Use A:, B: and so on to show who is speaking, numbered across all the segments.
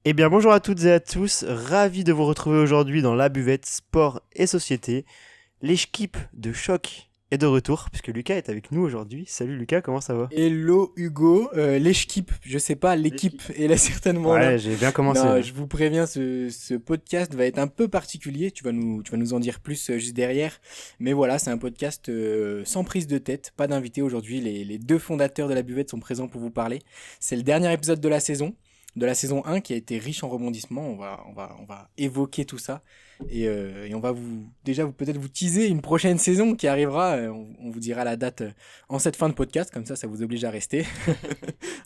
A: Eh bien bonjour à toutes et à tous, ravi de vous retrouver aujourd'hui dans la buvette sport et société. L'équipe de choc est de retour puisque Lucas est avec nous aujourd'hui. Salut Lucas, comment ça va?
B: Hello Hugo, l'équipe, je sais pas, l'équipe
A: L'équipe.
B: est là certainement là.
A: Ouais, j'ai bien commencé
B: Non,
A: là.
B: je vous préviens, ce podcast va être un peu particulier, tu vas nous en dire plus juste derrière. Mais voilà, c'est un podcast sans prise de tête, pas d'invité aujourd'hui. Les deux fondateurs de la buvette sont présents pour vous parler. C'est le dernier épisode de la saison 1 qui a été riche en rebondissements. On va évoquer tout ça. Et on va peut-être vous teaser une prochaine saison qui arrivera. On vous dira la date en cette fin de podcast, comme ça vous oblige à rester.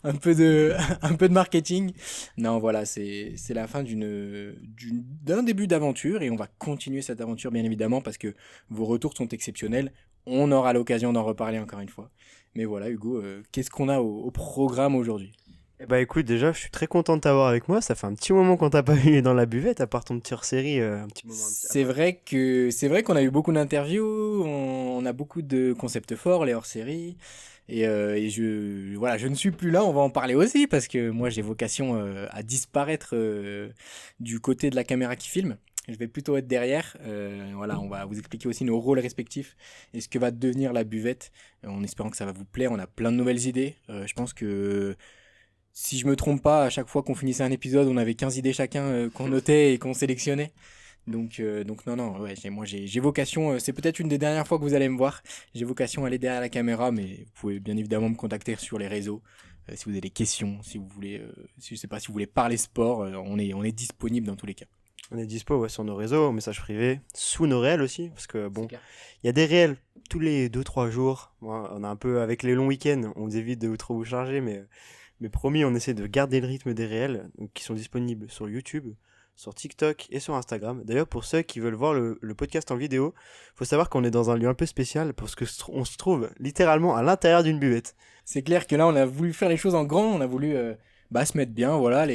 B: un peu de, un peu de marketing. Non, voilà, c'est la fin d'un début d'aventure et on va continuer cette aventure bien évidemment parce que vos retours sont exceptionnels. On aura l'occasion d'en reparler encore une fois. Mais voilà, Hugo, qu'est-ce qu'on a au programme aujourd'hui?
A: Eh bah écoute, déjà je suis très content de t'avoir avec moi. Ça fait un petit moment qu'on t'a pas eu dans la buvette, à part ton petit hors-série, un petit moment à
B: C'est
A: part.
B: vrai que c'est vrai qu'on a eu beaucoup d'interviews, on a beaucoup de concepts forts, les hors-séries. Et je ne suis plus là, on va en parler aussi, parce que moi j'ai vocation à disparaître du côté de la caméra qui filme. Je vais plutôt être derrière. Voilà, on va vous expliquer aussi nos rôles respectifs et ce que va devenir la buvette, en espérant que ça va vous plaire. On a plein de nouvelles idées. Je pense que si je me trompe pas, à chaque fois qu'on finissait un épisode, on avait 15 idées chacun qu'on notait et qu'on sélectionnait. Donc non, non, ouais, j'ai vocation, c'est peut-être une des dernières fois que vous allez me voir, j'ai vocation à aller derrière la caméra, mais vous pouvez bien évidemment me contacter sur les réseaux, si vous avez des questions, si vous voulez, si, je sais pas, si vous voulez parler sport, on est disponible dans tous les cas.
A: On est dispo ouais, sur nos réseaux, messages privés, sous nos réels aussi, parce que
B: C'est
A: bon,
B: clair.
A: il y a des réels tous les 2 3 jours. Moi, on a un peu, avec les longs week-ends, on vous évite de trop vous charger, mais promis, on essaie de garder le rythme des réels, donc, qui sont disponibles sur YouTube, sur TikTok et sur Instagram. D'ailleurs, pour ceux qui veulent voir le podcast en vidéo, faut savoir qu'on est dans un lieu un peu spécial, parce que on se trouve littéralement à l'intérieur d'une buvette.
B: C'est clair que là, on a voulu faire les choses en grand, on a voulu se mettre bien, voilà,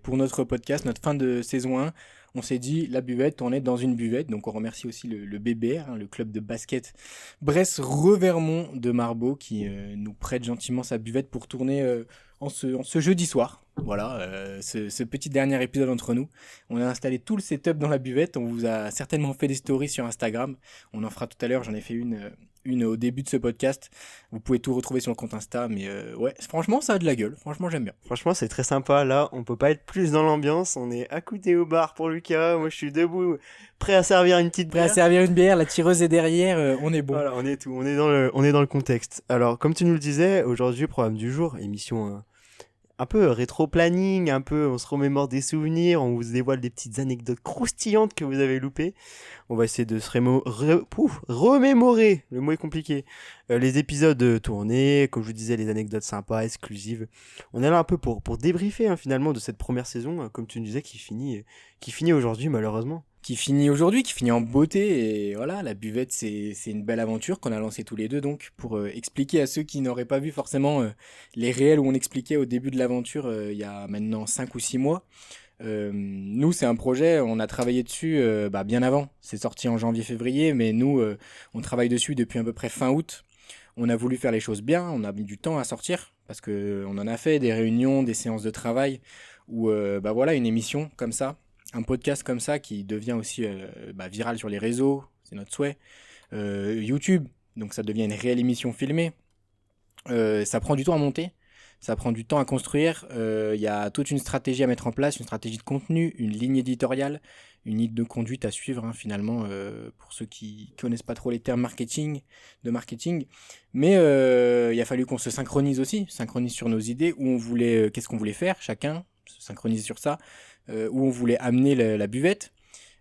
B: pour notre podcast, notre fin de saison 1. On s'est dit, la buvette, on est dans une buvette, donc on remercie aussi le BBR, hein, le club de basket Brest-Revermont de Marbeau, qui nous prête gentiment sa buvette pour tourner en ce jeudi soir. Voilà, ce petit dernier épisode entre nous. On a installé tout le setup dans la buvette, on vous a certainement fait des stories sur Instagram. On en fera tout à l'heure, j'en ai fait une au début de ce podcast. Vous pouvez tout retrouver sur le compte Insta, mais ouais, franchement, ça a de la gueule. Franchement, j'aime bien.
A: Franchement, c'est très sympa. Là, on peut pas être plus dans l'ambiance. On est accoudé au bar pour Lucas. Moi, je suis debout, prêt à servir une petite
B: Prêt à
A: bière.
B: servir une bière, la tireuse est derrière, on est bon.
A: Voilà, on est tout. On est dans le contexte. Alors, comme tu nous le disais, aujourd'hui, programme du jour, émission un peu rétro-planning, un peu on se remémore des souvenirs, on vous dévoile des petites anecdotes croustillantes que vous avez loupées. On va essayer de se remémorer, le mot est compliqué, les épisodes tournés, comme je vous disais, les anecdotes sympas, exclusives. On est là un peu pour débriefer hein, finalement de cette première saison, comme tu nous disais, qui finit aujourd'hui malheureusement.
B: Qui finit aujourd'hui, qui finit en beauté, et voilà, la buvette, c'est une belle aventure qu'on a lancée tous les deux, donc, pour expliquer à ceux qui n'auraient pas vu forcément les réels où on expliquait au début de l'aventure, il y a maintenant 5 ou 6 mois. Nous, c'est un projet, on a travaillé dessus bien avant. C'est sorti en janvier-février, mais nous, on travaille dessus depuis à peu près fin août. On a voulu faire les choses bien, on a mis du temps à sortir, parce que on en a fait des réunions, des séances de travail, où voilà, une émission comme ça, un podcast comme ça qui devient aussi viral sur les réseaux, c'est notre souhait. YouTube, donc ça devient une réelle émission filmée. Ça prend du temps à monter, ça prend du temps à construire. Il y a toute une stratégie à mettre en place, une stratégie de contenu, une ligne éditoriale, une ligne de conduite à suivre hein, finalement pour ceux qui connaissent pas trop les termes de marketing. Mais il a fallu qu'on se synchronise aussi, synchronise sur nos idées, où on voulait, qu'est-ce qu'on voulait faire chacun, se synchroniser sur ça, où on voulait amener la buvette.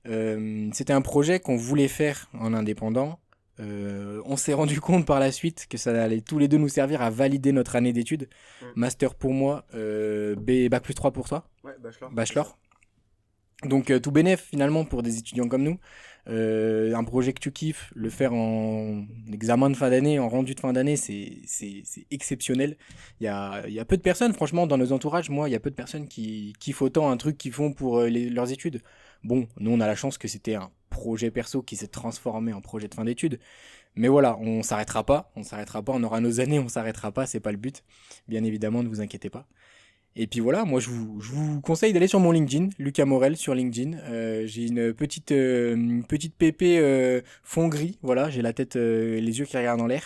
B: C'était un projet qu'on voulait faire en indépendant. On s'est rendu compte par la suite que ça allait tous les deux nous servir à valider notre année d'études.
A: Mm.
B: Master pour moi, Bac plus 3 pour toi,
A: Ouais, bachelor.
B: bachelor. Donc tout bénef finalement pour des étudiants comme nous. Un projet que tu kiffes, le faire en examen de fin d'année, en rendu de fin d'année, c'est exceptionnel. Il y a peu de personnes, franchement, dans nos entourages, moi, il y a peu de personnes qui kiffent autant un truc qu'ils font pour leurs études. Bon, nous, on a la chance que c'était un projet perso qui s'est transformé en projet de fin d'études. Mais voilà, on s'arrêtera pas, on aura nos années, on s'arrêtera pas, c'est pas le but. Bien évidemment, ne vous inquiétez pas. Et puis voilà, moi je vous conseille d'aller sur mon LinkedIn, Lucas Morel sur LinkedIn. J'ai une petite pépé fond gris, voilà, j'ai la tête, les yeux qui regardent en l'air.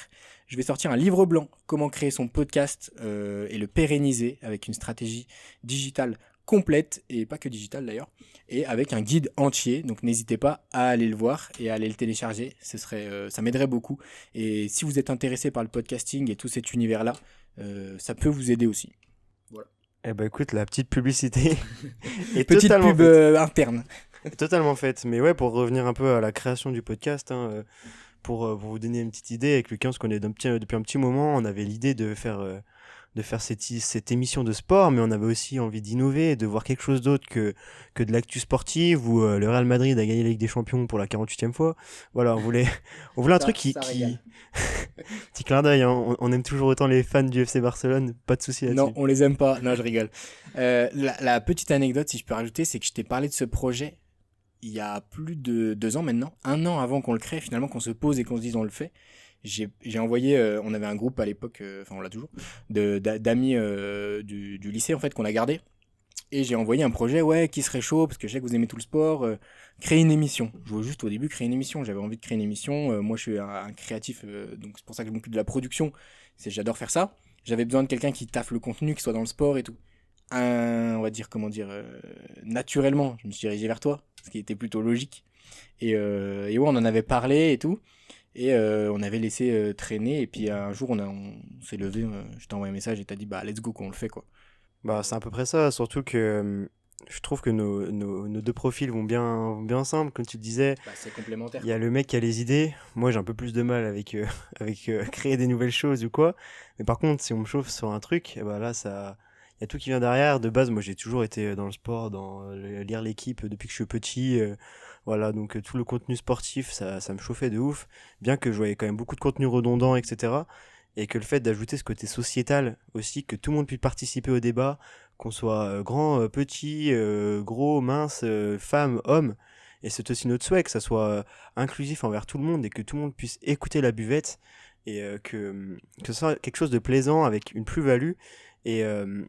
B: Je vais sortir un livre blanc, comment créer son podcast et le pérenniser avec une stratégie digitale complète, et pas que digitale d'ailleurs, et avec un guide entier. Donc n'hésitez pas à aller le voir et à aller le télécharger, ça m'aiderait beaucoup. Et si vous êtes intéressé par le podcasting et tout cet univers-là, ça peut vous aider aussi. Voilà.
A: Eh ben écoute, la petite publicité est
B: Petite
A: totalement
B: pub
A: faite.
B: interne.
A: Totalement faite. Mais ouais, pour revenir un peu à la création du podcast, hein, pour vous donner une petite idée, avec Lucas, on se connaît depuis un petit moment, on avait l'idée de faire cette émission de sport, mais on avait aussi envie d'innover, de voir quelque chose d'autre que de l'actu sportive, où le Real Madrid a gagné la Ligue des Champions pour la 48e fois. Voilà, on voulait un truc
B: Ça régale.
A: Petit clin d'œil, hein, on aime toujours autant les fans du FC Barcelone, pas de souci
B: Non,
A: là-dessus.
B: on les aime pas. Non, je rigole. La petite anecdote, si je peux rajouter, c'est que je t'ai parlé de ce projet il y a plus de 2 ans maintenant, 1 an avant qu'on le crée, finalement qu'on se pose et qu'on se dise on le fait. J'ai envoyé, on avait un groupe à l'époque, enfin on l'a toujours, d'amis du lycée en fait qu'on a gardé. Et j'ai envoyé un projet, ouais, qui serait chaud, parce que je sais que vous aimez tout le sport, créer une émission. Je voulais juste au début créer une émission, j'avais envie de créer une émission. Moi je suis un créatif, donc c'est pour ça que je m'occupe de la production, j'adore faire ça. J'avais besoin de quelqu'un qui taffe le contenu, qui soit dans le sport et tout. On va dire, comment dire, naturellement, je me suis dirigé vers toi, ce qui était plutôt logique. Et ouais, on en avait parlé et tout. Et on avait laissé traîner. Et puis un jour, on s'est levé. Je t'ai envoyé un message et t'as dit, bah, let's go, qu'on le fait, quoi.
A: Bah, c'est à peu près ça, surtout que je trouve que nos deux profils vont bien ensemble, comme tu le disais.
B: Bah, c'est complémentaire,
A: Il y a
B: quoi.
A: le mec qui a les idées, moi j'ai un peu plus de mal avec, créer des nouvelles choses ou quoi. Mais par contre, si on me chauffe sur un truc, eh bah là, il y a tout qui vient derrière. De base, moi j'ai toujours été dans le sport, lire l'équipe depuis que je suis petit. Voilà, donc tout le contenu sportif, ça me chauffait de ouf. Bien que je voyais quand même beaucoup de contenu redondant, etc. Et que le fait d'ajouter ce côté sociétal aussi, que tout le monde puisse participer au débat, qu'on soit grand, petit, gros, mince, femme, homme, et c'est aussi notre souhait que ça soit inclusif envers tout le monde et que tout le monde puisse écouter la buvette et que ce soit quelque chose de plaisant avec une plus-value. Et, euh,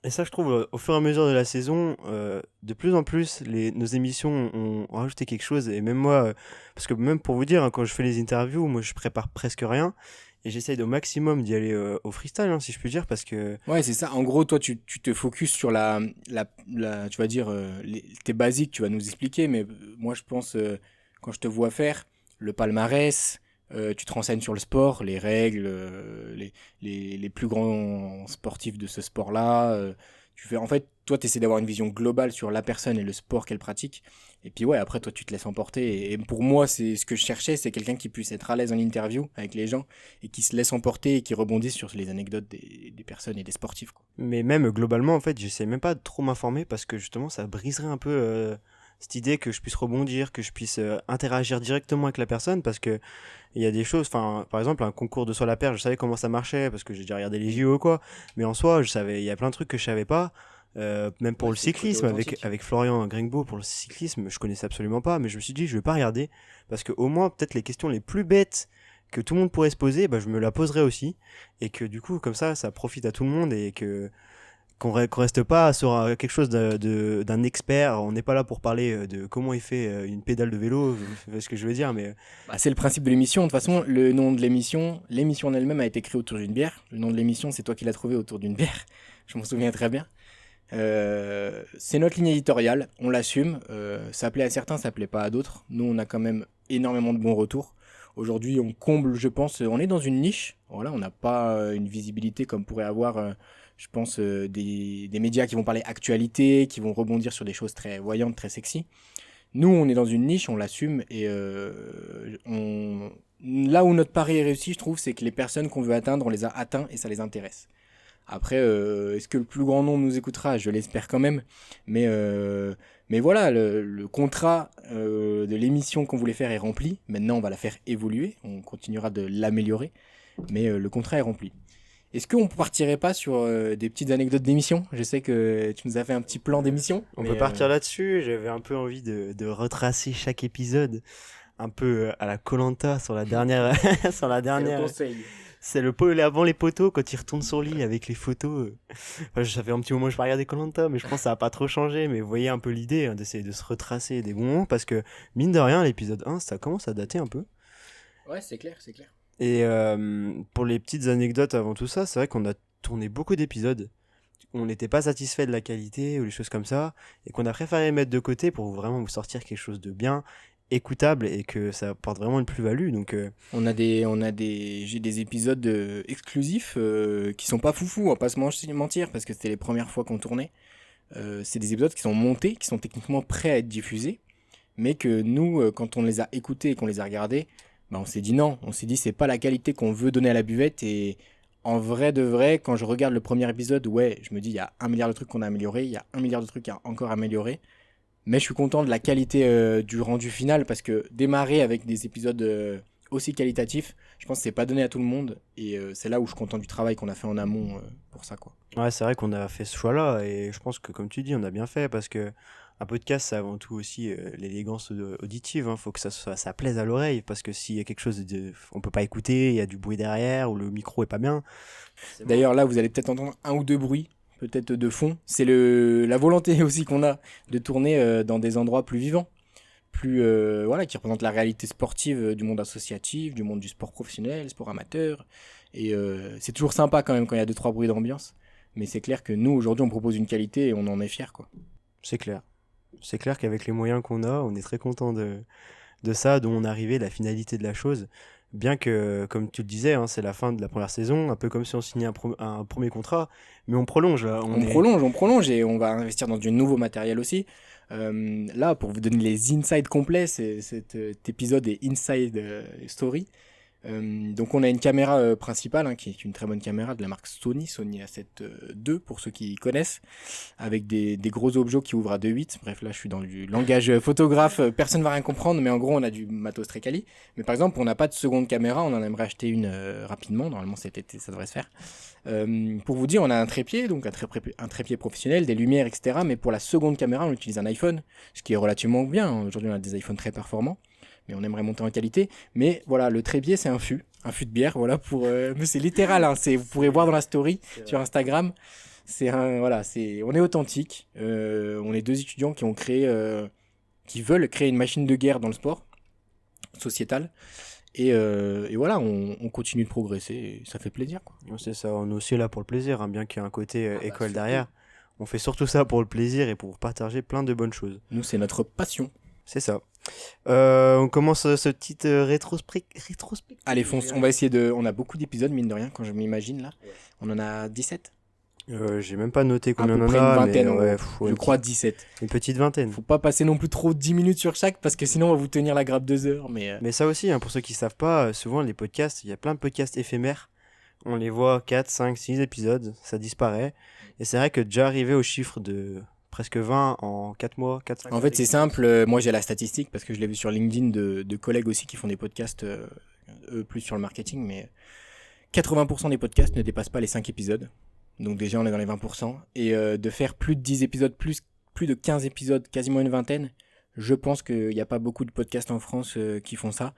A: et ça, je trouve, au fur et à mesure de la saison, de plus en plus, nos émissions ont rajouté quelque chose. Et même moi, parce que même pour vous dire, hein, quand je fais les interviews, moi je prépare presque rien. Et j'essaye au maximum d'y aller au freestyle, hein, si je puis dire, parce que
B: Ouais, c'est ça. En gros, toi, tu te focuses sur tu vas dire, tes basiques, tu vas nous expliquer, mais moi, je pense, quand je te vois faire le palmarès, tu te renseignes sur le sport, les règles, les plus grands sportifs de ce sport-là. En fait, toi, tu essaies d'avoir une vision globale sur la personne et le sport qu'elle pratique. Et puis, ouais, après, toi, tu te laisses emporter. Et pour moi, c'est ce que je cherchais, c'est quelqu'un qui puisse être à l'aise en interview avec les gens et qui se laisse emporter et qui rebondit sur les anecdotes des personnes et des sportifs, quoi.
A: mais même globalement, en fait, j'essaie même pas de trop m'informer parce que justement, ça briserait un peu cette idée que je puisse rebondir, que je puisse interagir directement avec la personne parce que il y a des choses, enfin, par exemple, un concours de saut à la perche, je savais comment ça marchait parce que j'ai déjà regardé les JO ou quoi, mais en soi, il y a plein de trucs que je savais pas. Même pour
B: Ouais,
A: le
B: c'est le côté
A: cyclisme,
B: authentique.
A: avec Florian Grengbo pour le cyclisme, je connaissais absolument pas, mais je me suis dit, je vais pas regarder, parce que au moins, peut-être les questions les plus bêtes que tout le monde pourrait se poser, bah, je me la poserai aussi, et que du coup, comme ça profite à tout le monde, et qu'on reste pas sur quelque chose d'un expert. On n'est pas là pour parler de comment il fait une pédale de vélo, vous voyez ce que je veux dire, mais
B: Bah, c'est le principe de l'émission. De toute façon, le nom de l'émission en elle-même a été créée autour d'une bière. Le nom de l'émission, c'est toi qui l'as trouvé autour d'une bière. Je m'en souviens très bien. C'est notre ligne éditoriale, on l'assume. Ça plaît à certains, ça plaît pas à d'autres. Nous, on a quand même énormément de bons retours. Aujourd'hui, on comble, je pense, on est dans une niche. Voilà, on n'a pas une visibilité comme pourrait avoir, je pense, des médias qui vont parler actualité, qui vont rebondir sur des choses très voyantes, très sexy. Nous, on est dans une niche, on l'assume et là où notre pari est réussi, je trouve, c'est que les personnes qu'on veut atteindre, on les a atteints et ça les intéresse. Après, est-ce que le plus grand nombre nous écoutera? Je l'espère quand même. Mais voilà, le contrat de l'émission qu'on voulait faire est rempli. Maintenant, on va la faire évoluer. On continuera de l'améliorer. Mais le contrat est rempli. Est-ce qu'on partirait pas sur des petites anecdotes d'émission? Je sais que tu nous as fait un petit plan d'émission.
A: on
B: Mais
A: peut partir là-dessus. J'avais un peu envie de retracer chaque épisode, un peu à la koh sur la dernière, sur la
B: c'est le
A: dernière
B: conseil.
A: C'est le pôle avant les poteaux, quand il retourne sur l'île avec les photos. Enfin, ça fait un petit moment que je pas regardé koh, mais je pense que ça a pas trop changé. Mais vous voyez un peu l'idée, hein, d'essayer de se retracer des bons moments, parce que, mine de rien, l'épisode 1, ça commence à dater un peu.
B: Ouais, c'est clair, c'est clair.
A: Et pour les petites anecdotes avant tout ça, c'est vrai qu'on a tourné beaucoup d'épisodes. On n'était pas satisfait de la qualité ou des choses comme ça, et qu'on a préféré mettre de côté pour vraiment vous sortir quelque chose de bien, écoutable, et que ça apporte vraiment une plus-value. Donc,
B: J'ai des épisodes exclusifs qui sont pas foufous, on va pas se mentir, parce que c'était les premières fois qu'on tournait. C'est des épisodes qui sont montés, qui sont techniquement prêts à être diffusés, mais que nous, quand on les a écoutés et qu'on les a regardés, bah on s'est dit non, on s'est dit c'est pas la qualité qu'on veut donner à la buvette. Et en vrai de vrai, quand je regarde le premier épisode, ouais, je me dis il y a 1 milliard de trucs qu'on a améliorés, il y a 1 milliard de trucs à encore améliorer, mais je suis content de la qualité du rendu final, parce que démarrer avec des épisodes aussi qualitatifs, je pense que c'est pas donné à tout le monde, et c'est là où je suis content du travail qu'on a fait en amont pour ça, quoi.
A: ouais, c'est vrai qu'on a fait ce choix-là, et je pense que, comme tu dis, on a bien fait, parce que un podcast, c'est avant tout aussi l'élégance auditive. Hein. Faut que ça plaise à l'oreille, parce que s'il y a quelque chose on peut pas écouter, il y a du bruit derrière, ou le micro est pas bien. C'est mort.
B: D'ailleurs, là, vous allez peut-être entendre un ou deux bruits, peut-être de fond. C'est la volonté aussi qu'on a de tourner dans des endroits plus vivants, plus voilà, qui représentent la réalité sportive du monde associatif, du monde du sport professionnel, sport amateur. Et c'est toujours sympa quand même quand il y a 2-3 bruits d'ambiance. Mais c'est clair que nous, aujourd'hui, on propose une qualité et on en est fiers, quoi.
A: C'est clair. C'est clair qu'avec les moyens qu'on a, on est très content de ça, d'où on est arrivé, la finalité de la chose. Bien que, comme tu le disais, hein, c'est la fin de la première saison, un peu comme si on signait un premier contrat, mais on prolonge là.
B: On prolonge et on va investir dans du nouveau matériel aussi. Là, pour vous donner les insides complets, cet épisode est Inside Story. Donc on a une caméra principale, hein, qui est une très bonne caméra de la marque Sony A7 II pour ceux qui connaissent, avec des gros objets qui ouvrent à 2.8. Bref, là je suis dans du langage photographe, personne ne va rien comprendre, mais en gros on a du matos très quali. Mais par exemple, on n'a pas de seconde caméra, on en aimerait acheter une rapidement, normalement cet été ça devrait se faire. Pour vous dire, on a un trépied, donc un trépied professionnel, des lumières, etc. Mais pour la seconde caméra, on utilise un iPhone, ce qui est relativement bien. Aujourd'hui on a des iPhones très performants, mais on aimerait monter en qualité. Mais voilà, le trépied, c'est un fût de bière, voilà, mais c'est littéral, hein, vous pourrez voir dans la story sur Instagram. On est authentique. On est deux étudiants qui veulent créer une machine de guerre dans le sport sociétal. Et voilà, on continue de progresser, et ça fait plaisir, quoi.
A: Ouais, c'est ça, on est aussi là pour le plaisir, hein, bien qu'il y ait un côté école
B: surtout.
A: derrière. On fait surtout ça pour le plaisir et pour partager plein de bonnes choses.
B: Nous, c'est notre passion.
A: C'est ça. On commence ce petit rétrospective.
B: Allez, fonce, on va essayer de... On a beaucoup d'épisodes, mine de rien, quand je m'imagine, là.
A: Ouais.
B: On en a 17.
A: J'ai même pas noté combien
B: peu
A: on en
B: près
A: a,
B: une vingtaine,
A: mais
B: je crois 17.
A: Une petite vingtaine.
B: Faut pas passer non plus trop 10 minutes sur chaque, parce que sinon on va vous tenir la grappe 2 heures.
A: Mais ça aussi, hein, pour ceux qui savent pas, souvent les podcasts, il y a plein de podcasts éphémères. On les voit 4, 5, 6 épisodes, ça disparaît. Et c'est vrai que déjà arrivé au chiffre de presque 20 en 4 mois, 4-5
B: En fait, c'est simple. Moi, j'ai la statistique, parce que je l'ai vu sur LinkedIn de collègues aussi qui font des podcasts, eux plus sur le marketing, mais 80% des podcasts ne dépassent pas les 5 épisodes. Donc déjà, on est dans les 20%. Et de faire plus de 10 épisodes, plus de 15 épisodes, quasiment une vingtaine, je pense qu'il n'y a pas beaucoup de podcasts en France qui font ça.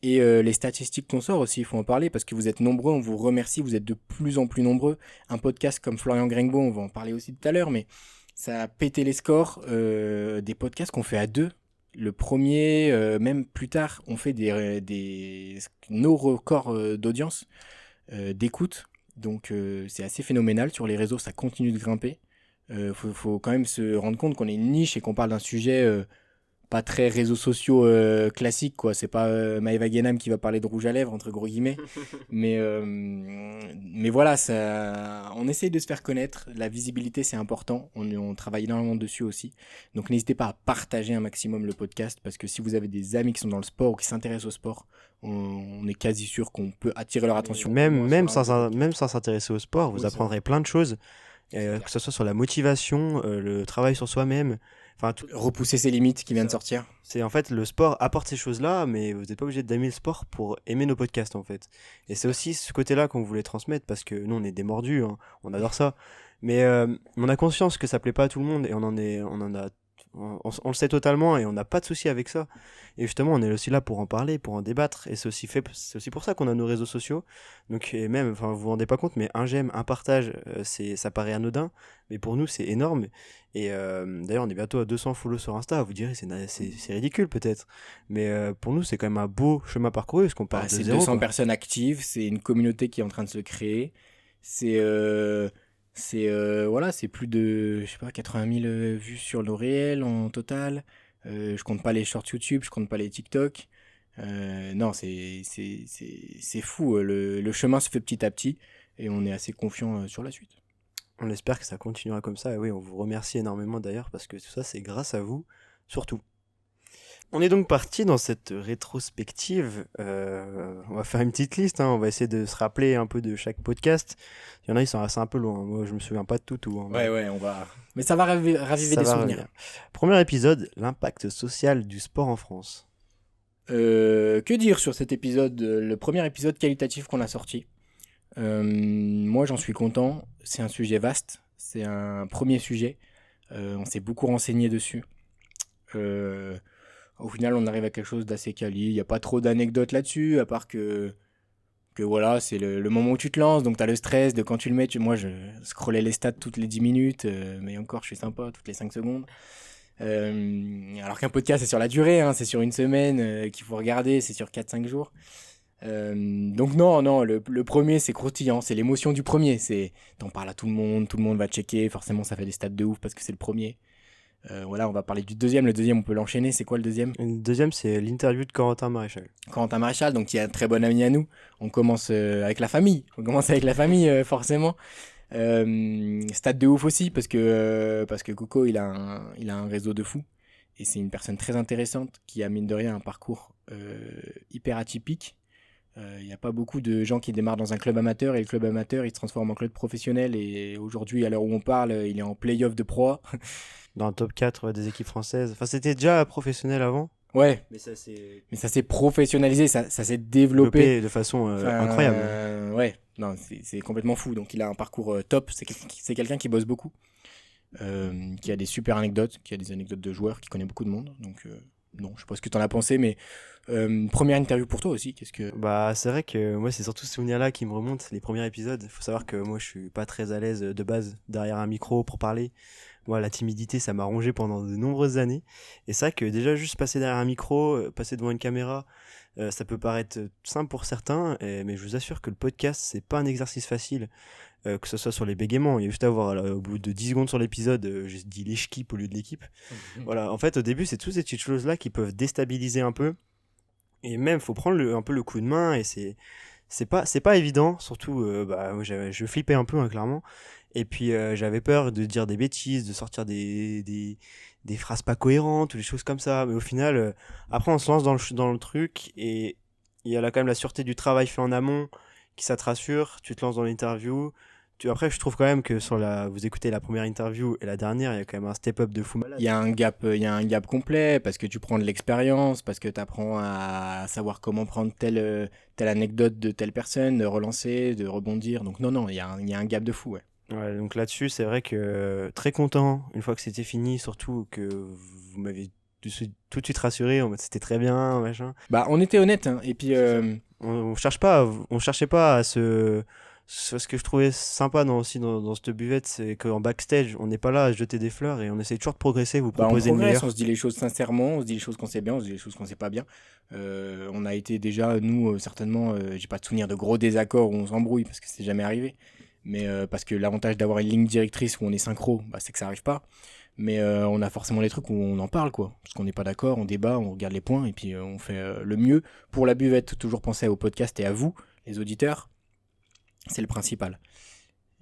B: Et les statistiques qu'on sort aussi, il faut en parler, parce que vous êtes nombreux, on vous remercie, vous êtes de plus en plus nombreux. Un podcast comme Florian Grengbo, on va en parler aussi tout à l'heure, mais ça a pété les scores des podcasts qu'on fait à deux. Le premier, même plus tard, on fait nos records d'audience, d'écoute. Donc c'est assez phénoménal. Sur les réseaux, ça continue de grimper. Faut quand même se rendre compte qu'on est une niche et qu'on parle d'un sujet pas très réseaux sociaux classiques, quoi. C'est pas Maëva Guénam qui va parler de rouge à lèvres, entre gros guillemets. mais voilà, on essaye de se faire connaître. La visibilité, c'est important. On travaille énormément dessus aussi. Donc n'hésitez pas à partager un maximum le podcast, parce que si vous avez des amis qui sont dans le sport ou qui s'intéressent au sport, on est quasi sûr qu'on peut attirer leur attention.
A: Même sans s'intéresser au sport, vous apprendrez plein de choses. Que ce soit sur la motivation, le travail sur soi-même, enfin
B: repousser ses limites qui vient de sortir.
A: C'est en fait, le sport apporte ces choses-là, mais vous n'êtes pas obligé d'aimer le sport pour aimer nos podcasts, en fait. Et c'est aussi ce côté-là qu'on voulait transmettre, parce que nous on est des mordus, hein, on adore ça, mais on a conscience que ça plaît pas à tout le monde, et on en a On le sait totalement et on n'a pas de souci avec ça. Et justement, on est aussi là pour en parler, pour en débattre. Et c'est aussi pour ça qu'on a nos réseaux sociaux. Donc, et même, enfin, vous vous rendez pas compte, mais un j'aime, un partage, ça paraît anodin. Mais pour nous, c'est énorme. Et d'ailleurs, on est bientôt à 200 follow sur Insta. Vous direz, c'est ridicule peut-être. Mais pour nous, c'est quand même un beau chemin parcouru parce qu'on part de
B: C'est
A: zéro.
B: 200
A: Quoi.
B: personnes actives, c'est une communauté qui est en train de se créer. Voilà, c'est plus de, je sais pas, 80 000 vues sur le réel en total. Je compte pas les shorts YouTube, je compte pas les TikTok. Non, c'est fou. Le chemin se fait petit à petit et on est assez confiant sur la suite.
A: On espère que ça continuera comme ça. Et oui, on vous remercie énormément d'ailleurs parce que tout ça, c'est grâce à vous, surtout. On est donc parti dans cette rétrospective. On va faire une petite liste. On va essayer de se rappeler un peu de chaque podcast. Il y en a, ils sont assez un peu loin. Moi, je me souviens pas de tout. Hein,
B: Ouais, on va. Mais ça va raviver
A: ça
B: des
A: va
B: souvenirs.
A: revenir. Premier épisode, l'impact social du sport en France.
B: Que dire sur cet épisode, le premier épisode qualitatif qu'on a sorti? Moi, j'en suis content. C'est un sujet vaste. C'est un premier sujet. On s'est beaucoup renseigné dessus. Au final, on arrive à quelque chose d'assez quali. Il n'y a pas trop d'anecdotes là-dessus, à part que voilà, c'est le moment où tu te lances, donc tu as le stress de quand tu le mets. Moi, je scrollais les stats toutes les 10 minutes, mais encore, je suis sympa, toutes les 5 secondes. Alors qu'un podcast, c'est sur la durée, hein, c'est sur une semaine qu'il faut regarder, c'est sur 4-5 jours. Donc non, le premier, c'est croustillant, c'est l'émotion du premier. T'en parles à tout le monde va checker, forcément ça fait des stats de ouf parce que c'est le premier. Voilà, on va parler du deuxième. Le deuxième, on peut l'enchaîner. C'est quoi le deuxième?
A: Et le deuxième, c'est l'interview de Corentin Maréchal.
B: Corentin Maréchal, donc il y a un très bon ami à nous. On commence avec la famille. Forcément. Stats de ouf aussi, parce que Coco, il a un réseau de fou. Et c'est une personne très intéressante qui a, mine de rien, un parcours hyper atypique. Il n'y a pas beaucoup de gens qui démarrent dans un club amateur et le club amateur, il se transforme en club professionnel. Et aujourd'hui, à l'heure où on parle, il est en play-off de Pro A.
A: Dans le top 4 des équipes françaises. Enfin, c'était déjà professionnel avant.
B: Ouais,
A: Mais ça s'est
B: mais ça s'est professionnalisé, ça s'est développé.
A: développé de façon incroyable.
B: Ouais, non, c'est complètement fou. Donc il a un parcours top. C'est quelqu'un qui bosse beaucoup, qui a des super anecdotes, qui a des anecdotes de joueurs, qui connaît beaucoup de monde. Donc non, je sais pas ce que t'en as pensé, mais première interview pour toi aussi. Qu'est-ce que
A: Bah, c'est vrai que moi, c'est surtout ce souvenir-là qui me remonte, les premiers épisodes. Il faut savoir que moi, je suis pas très à l'aise de base derrière un micro pour parler. Moi, la timidité, ça m'a rongé pendant de nombreuses années. Et c'est vrai que déjà, juste passer derrière un micro, passer devant une caméra, ça peut paraître simple pour certains, mais je vous assure que le podcast, c'est pas un exercice facile, que ce soit sur les bégaiements. Il y a juste à voir, là, au bout de 10 secondes sur l'épisode, j'ai dit l'équipe au lieu de l'équipe. Voilà, en fait, au début, c'est toutes ces petites choses-là qui peuvent déstabiliser un peu. Et même, faut prendre un peu le coup de main, et c'est pas évident, surtout, bah, moi, je flippais un peu, hein, clairement. Et puis, j'avais peur de dire des bêtises, de sortir des phrases pas cohérentes ou des choses comme ça. Mais au final, après, on se lance dans le truc et il y a là quand même la sûreté du travail fait en amont ça te rassure. Tu te lances dans l'interview. Après, je trouve quand même que vous écoutez la première interview et la dernière, il y a quand même un step-up de fou malade.
B: il y a un gap complet parce que tu prends de l'expérience, parce que tu apprends à savoir comment prendre telle anecdote de telle personne, de relancer, de rebondir. Donc non, il y a un gap de fou, ouais.
A: Ouais, donc là-dessus, c'est vrai que très content, une fois que c'était fini, surtout que vous m'avez tout de suite rassuré, en mode c'était très bien, machin.
B: Bah, on était honnête, hein, et puis
A: On cherchait pas à ce que je trouvais sympa dans cette buvette, c'est qu'en backstage, on n'est pas là à se jeter des fleurs et on essaie toujours de progresser, vous
B: bah, on
A: proposer le
B: progresse,
A: meilleur.
B: on se dit les choses sincèrement, on se dit les choses qu'on sait bien, on se dit les choses qu'on sait pas bien. On a été déjà, nous, certainement, j'ai pas de souvenir de gros désaccords où on s'embrouille parce que c'est jamais arrivé. Mais parce que l'avantage d'avoir une ligne directrice où on est synchro, bah, c'est que ça arrive pas. Mais on a forcément des trucs où on en parle, quoi. Parce qu'on n'est pas d'accord, on débat, on regarde les points et puis on fait le mieux. Pour la buvette, toujours penser au podcast et à vous, les auditeurs. C'est le principal.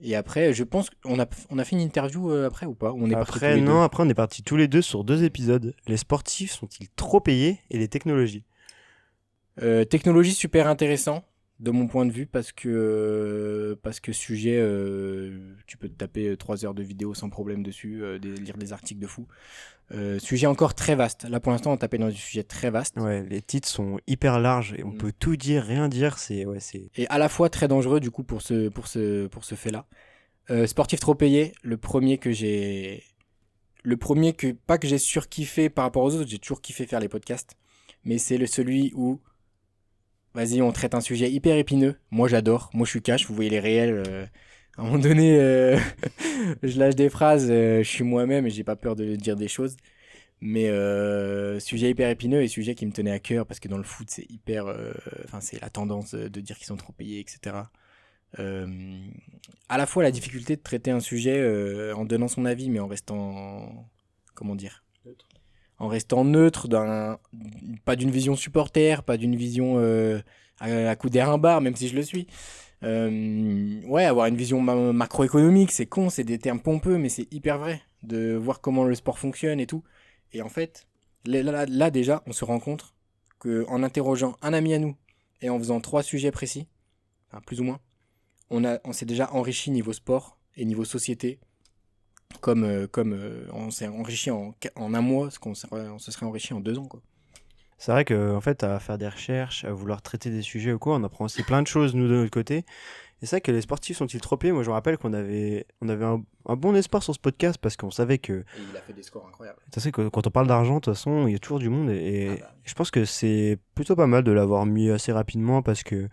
B: Et après, je pense qu'on a fait une interview après ou pas? On est partis tous
A: Après,
B: les
A: non,
B: deux.
A: après on est partis tous les deux sur 2 épisodes. Les sportifs sont-ils trop payés et les technologies?
B: Technologie super intéressant de mon point de vue parce que sujet, tu peux te taper 3 heures de vidéo sans problème dessus, lire des articles de fou. Sujet encore très vaste. Là pour l'instant on tapait dans du sujet très vaste.
A: Ouais, les titres sont hyper larges et on peut tout dire, rien dire, c'est
B: Et à la fois très dangereux du coup pour ce fait-là. Sportif trop payé, le premier Le premier pas que j'ai surkiffé par rapport aux autres, j'ai toujours kiffé faire les podcasts, mais c'est celui où, vas-y, on traite un sujet hyper épineux. Moi, j'adore. Moi, je suis cash. Vous voyez les réels. À un moment donné, je lâche des phrases. Je suis moi-même et j'ai pas peur de dire des choses. Mais sujet hyper épineux et sujet qui me tenait à cœur parce que dans le foot, c'est hyper. Enfin, c'est la tendance de dire qu'ils sont trop payés, etc. Euh, à la fois la difficulté de traiter un sujet en donnant son avis, mais en restant. Comment dire? En restant neutre, pas d'une vision supporter, pas d'une vision à coup d'air bar, même si je le suis. Ouais, avoir une vision macroéconomique, c'est con, c'est des termes pompeux, mais c'est hyper vrai. De voir comment le sport fonctionne et tout. Et en fait, là, déjà, on se rend compte qu'en interrogeant un ami à nous et en faisant 3 sujets précis, enfin, plus ou moins, on s'est déjà enrichi niveau sport et niveau société comme on s'est enrichi en un mois, ce on se serait enrichi en 2 ans, quoi.
A: C'est vrai que en fait, à faire des recherches, à vouloir traiter des sujets ou quoi, on apprend aussi plein de choses, nous, de notre côté. Et c'est vrai que les sportifs sont-ils trop payés? Moi, je me rappelle qu'on avait un bon espoir sur ce podcast parce qu'on savait que,
B: Et il a fait des scores incroyables.
A: tu sais, que quand on parle d'argent, de toute façon, il y a toujours du monde. Et je pense que c'est plutôt pas mal de l'avoir mis assez rapidement parce que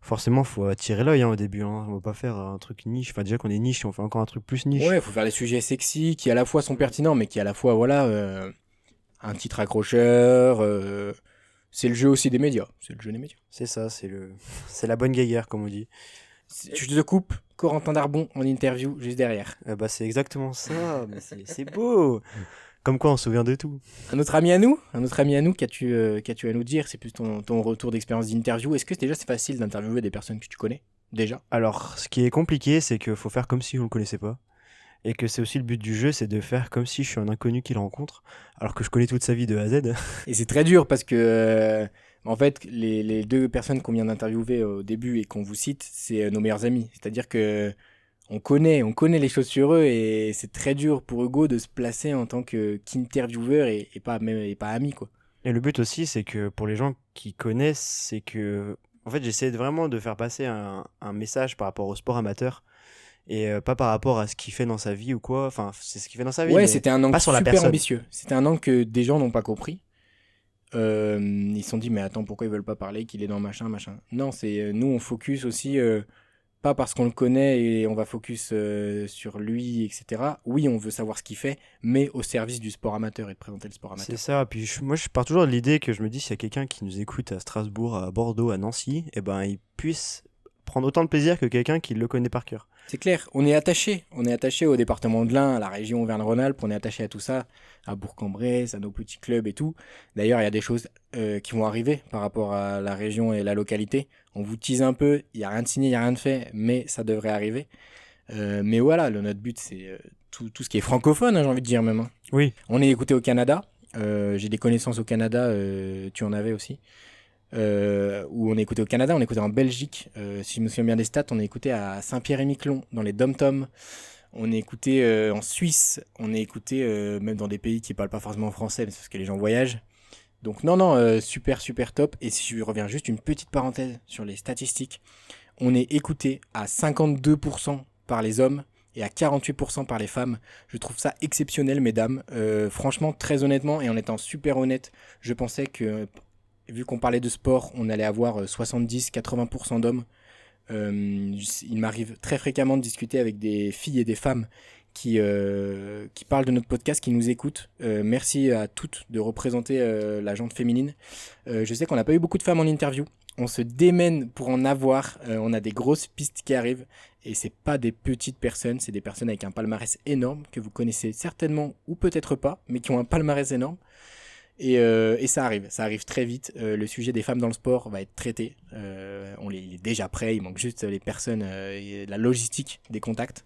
A: forcément, faut attirer l'œil au début. On va pas faire un truc niche. Enfin, déjà qu'on est niche, on fait encore un truc plus niche.
B: Ouais, il faut faire des sujets sexy qui à la fois sont pertinents, mais qui à la fois, voilà, un titre accrocheur. C'est le jeu aussi des médias. C'est le jeu des médias.
A: C'est ça, c'est la bonne guéguerre, comme on dit.
B: Je te coupe, Corentin Darbon en interview juste derrière.
A: Bah, c'est exactement ça, mais c'est beau. Comme quoi, on se souvient de tout.
B: Un autre ami à nous, qu'as-tu à nous dire? C'est plus ton retour d'expérience d'interview. Est-ce que déjà c'est facile d'interviewer des personnes que tu connais? Déjà?
A: Alors, ce qui est compliqué, c'est qu'il faut faire comme si on le connaissait pas. Et que c'est aussi le but du jeu, c'est de faire comme si je suis un inconnu qu'il rencontre, alors que je connais toute sa vie de A à Z.
B: Et c'est très dur parce que, en fait, les 2 personnes qu'on vient d'interviewer au début et qu'on vous cite, c'est nos meilleurs amis. C'est-à-dire que on connaît les choses sur eux et c'est très dur pour Hugo de se placer en tant qu'intervieweur et pas ami, quoi.
A: Et le but aussi, c'est que pour les gens qui connaissent, c'est que, en fait, j'essaie vraiment de faire passer un message par rapport au sport amateur et pas par rapport à ce qu'il fait dans sa vie ou quoi. Enfin, c'est ce qu'il fait dans sa vie,
B: Ouais,
A: mais
B: c'était un angle
A: pas sur la
B: super
A: personne.
B: ambitieux. C'était un angle que des gens n'ont pas compris. Ils se sont dit, mais attends, pourquoi ils veulent pas parler qu'il est dans machin, machin. Non, c'est nous, on focus aussi, pas parce qu'on le connaît et on va focus sur lui, etc. Oui, on veut savoir ce qu'il fait, mais au service du sport amateur et de présenter le sport
A: C'est
B: amateur.
A: ça. Puis moi, je pars toujours de l'idée que je me dis, s'il y a quelqu'un qui nous écoute à Strasbourg, à Bordeaux, à Nancy, et ben, il puisse prendre autant de plaisir que quelqu'un qui le connaît par cœur.
B: C'est clair, on est attaché au département de l'Ain, à la région Auvergne-Rhône-Alpes, on est attaché à tout ça, à Bourg-en-Bresse, à nos petits clubs et tout. D'ailleurs, il y a des choses qui vont arriver par rapport à la région et la localité. On vous tease un peu, il n'y a rien de signé, il n'y a rien de fait, mais ça devrait arriver. Mais voilà, notre but, c'est tout ce qui est francophone, hein, j'ai envie de dire même, hein.
A: Oui.
B: On est écouté au Canada, j'ai des connaissances au Canada, tu en avais aussi. Où on est écouté au Canada, on est écouté en Belgique, si je me souviens bien des stats, on est écouté à Saint-Pierre-et-Miquelon, dans les Dom-Tom, on est écouté en Suisse, on est écouté même dans des pays qui parlent pas forcément français, mais c'est parce que les gens voyagent. Donc non, super top. Et si je reviens juste une petite parenthèse sur les statistiques, on est écouté à 52% par les hommes et à 48% par les femmes. Je trouve ça exceptionnel, mesdames. Franchement, très honnêtement, et en étant super honnête, je pensais que vu qu'on parlait de sport, on allait avoir 70-80% d'hommes. Il m'arrive très fréquemment de discuter avec des filles et des femmes qui parlent de notre podcast, qui nous écoutent. Merci à toutes de représenter la gente féminine. Je sais qu'on n'a pas eu beaucoup de femmes en interview. On se démène pour en avoir. On a des grosses pistes qui arrivent. Et c'est pas des petites personnes, c'est des personnes avec un palmarès énorme que vous connaissez certainement ou peut-être pas, mais qui ont un palmarès énorme. Et ça arrive très vite. Le sujet des femmes dans le sport va être traité. Il est déjà prêt, il manque juste les personnes, et la logistique des contacts.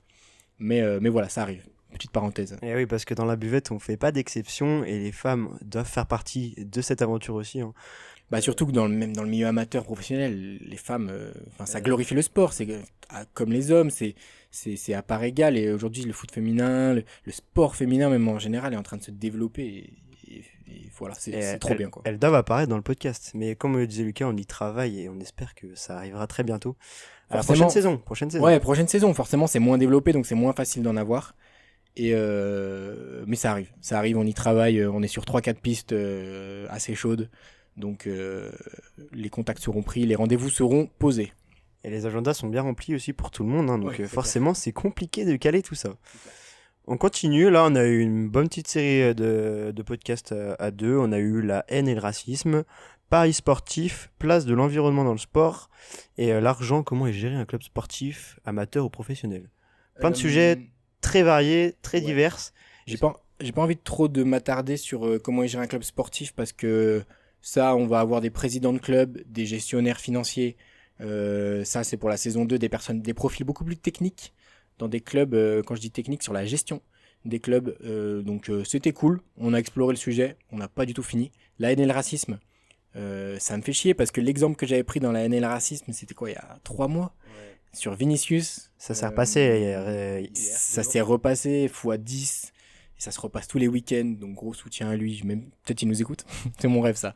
B: Mais voilà, ça arrive. Petite parenthèse.
A: Et oui, parce que dans la buvette, on fait pas d'exception et les femmes doivent faire partie de cette aventure aussi.
B: Bah surtout que même dans le milieu amateur professionnel, les femmes, ça glorifie le sport. C'est comme les hommes, c'est à part égale. Et aujourd'hui, le foot féminin, le sport féminin même en général est en train de se développer. Et voilà, c'est trop bien, quoi.
A: Elles doivent apparaître dans le podcast. Mais comme le disait Lucas, on y travaille et on espère que ça arrivera très bientôt. À la prochaine saison.
B: Ouais, prochaine saison. Forcément, c'est moins développé, donc c'est moins facile d'en avoir. Mais ça arrive, on y travaille, on est sur 3-4 pistes assez chaudes. Donc les contacts seront pris, les rendez-vous seront posés.
A: Et les agendas sont bien remplis aussi pour tout le monde, hein, donc
B: Ouais,
A: forcément c'est compliqué de caler tout ça. On continue, là on a eu une bonne petite série de podcasts à deux. On a eu la haine et le racisme, Paris sportif, place de l'environnement dans le sport, et l'argent, comment est géré un club sportif, amateur ou professionnel. Plein de sujets très variés, très
B: ouais.
A: divers.
B: J'ai pas envie de trop de m'attarder sur comment est géré un club sportif parce que ça, on va avoir des présidents de club, des gestionnaires financiers. Ça, c'est pour la saison 2, des profils beaucoup plus techniques dans des clubs, quand je dis technique, sur la gestion des clubs. Donc c'était cool, on a exploré le sujet, on n'a pas du tout fini. La haine et le racisme, ça me fait chier parce que l'exemple que j'avais pris dans la haine et le racisme, c'était quoi, il y a 3 mois sur Vinicius.
A: Ça s'est repassé.
B: Ça s'est repassé x10. Et ça se repasse tous les week-ends. Donc gros soutien à lui. Peut-être qu'il nous écoute. C'est mon rêve ça.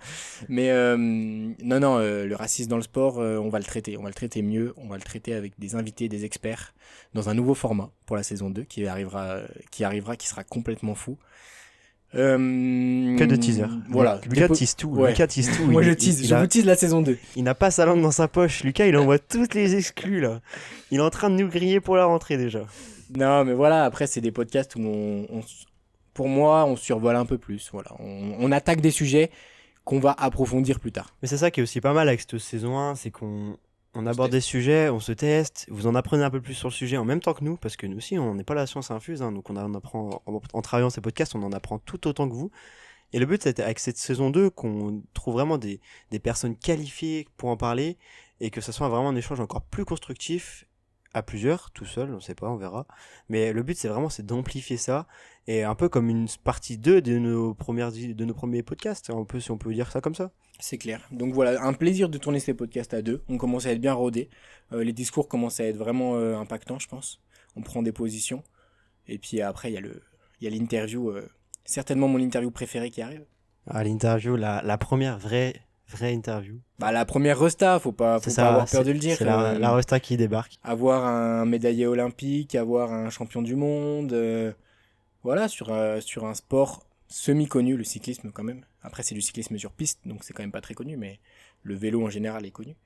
B: Mais non, le racisme dans le sport, on va le traiter. On va le traiter mieux. On va le traiter avec des invités, des experts. Dans un nouveau format pour la saison 2 qui sera complètement fou.
A: Que de teaser.
B: Voilà.
A: Lucas tease tout.
B: Ouais.
A: Lucas tease tout.
B: Moi je vous tease la saison 2.
A: Il n'a pas sa langue dans sa poche. Lucas, il envoie toutes les exclus là. Il est en train de nous griller pour la rentrée déjà.
B: Non, mais voilà, après c'est des podcasts où pour moi, on survole un peu plus. Voilà, on attaque des sujets qu'on va approfondir plus tard.
A: Mais c'est ça qui est aussi pas mal avec cette saison 1, c'est qu'on aborde des sujets, on se teste, vous en apprenez un peu plus sur le sujet en même temps que nous, parce que nous aussi, on n'est pas la science infuse, hein, donc on apprend, en travaillant ces podcasts, on en apprend tout autant que vous. Et le but, c'est avec cette saison 2 qu'on trouve vraiment des personnes qualifiées pour en parler, et que ça soit vraiment un échange encore plus constructif, à plusieurs, tout seul, on sait pas, on verra. Mais le but, c'est d'amplifier ça, et un peu comme une partie 2 de nos premiers podcasts, un peu, si on peut dire ça comme ça.
B: C'est clair. Donc voilà, un plaisir de tourner ces podcasts à deux. On commence à être bien rodés. Les discours commencent à être vraiment impactants, je pense. On prend des positions. Et puis après, il y a l'interview, certainement mon interview préférée qui arrive.
A: Ah, l'interview, la première vraie interview.
B: Bah, la première Resta, faut pas avoir peur de le dire.
A: C'est la Resta qui débarque.
B: Avoir un médaillé olympique, avoir un champion du monde, voilà, sur un sport semi-connu, le cyclisme quand même. Après, c'est du cyclisme sur piste, donc c'est quand même pas très connu, mais le vélo en général est connu.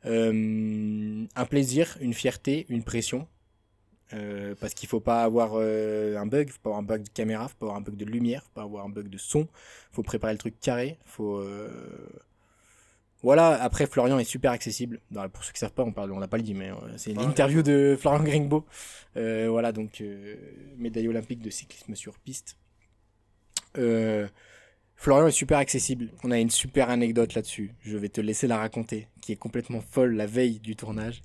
B: Un plaisir, une fierté, une pression. Parce qu'il faut pas avoir un bug, faut pas avoir un bug de caméra, faut pas avoir un bug de lumière, faut pas avoir un bug de son, faut préparer le truc carré, Voilà, après Florian est super accessible. Pour ceux qui savent pas, on l'a pas le dit, mais c'est l'interview de Florian Gringbo. Voilà, donc médaille olympique de cyclisme sur piste. Florian est super accessible. On a une super anecdote là-dessus. Je vais te laisser la raconter, qui est complètement folle la veille du tournage.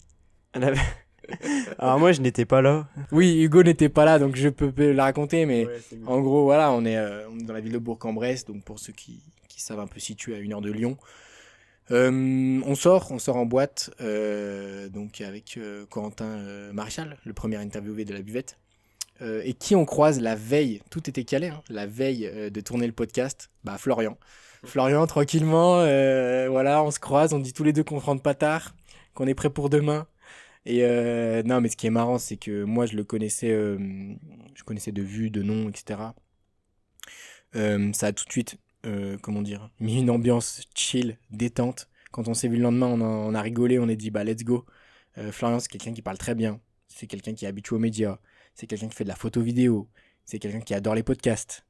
A: Alors moi, je n'étais pas là.
B: Oui, Hugo n'était pas là, donc je peux la raconter, mais en gros, voilà, on est dans la ville de Bourg-en-Bresse, donc pour ceux qui savent un peu situé à 1 heure de Lyon. On sort en boîte, donc avec Corentin Maréchal, le premier interviewé de la buvette, et qui on croise la veille, tout était calé, hein, la veille de tourner le podcast, Florian. Florian, tranquillement, voilà, on se croise, on dit tous les deux qu'on rentre pas tard, qu'on est prêt pour demain. Et non, mais ce qui est marrant, c'est que moi je le connaissais, je connaissais de vue, de nom, etc. Ça a tout de suite, mis une ambiance chill, détente. Quand on s'est vu le lendemain, on a rigolé, on a dit let's go. Florian, c'est quelqu'un qui parle très bien, c'est quelqu'un qui est habitué aux médias, c'est quelqu'un qui fait de la photo vidéo, c'est quelqu'un qui adore les podcasts.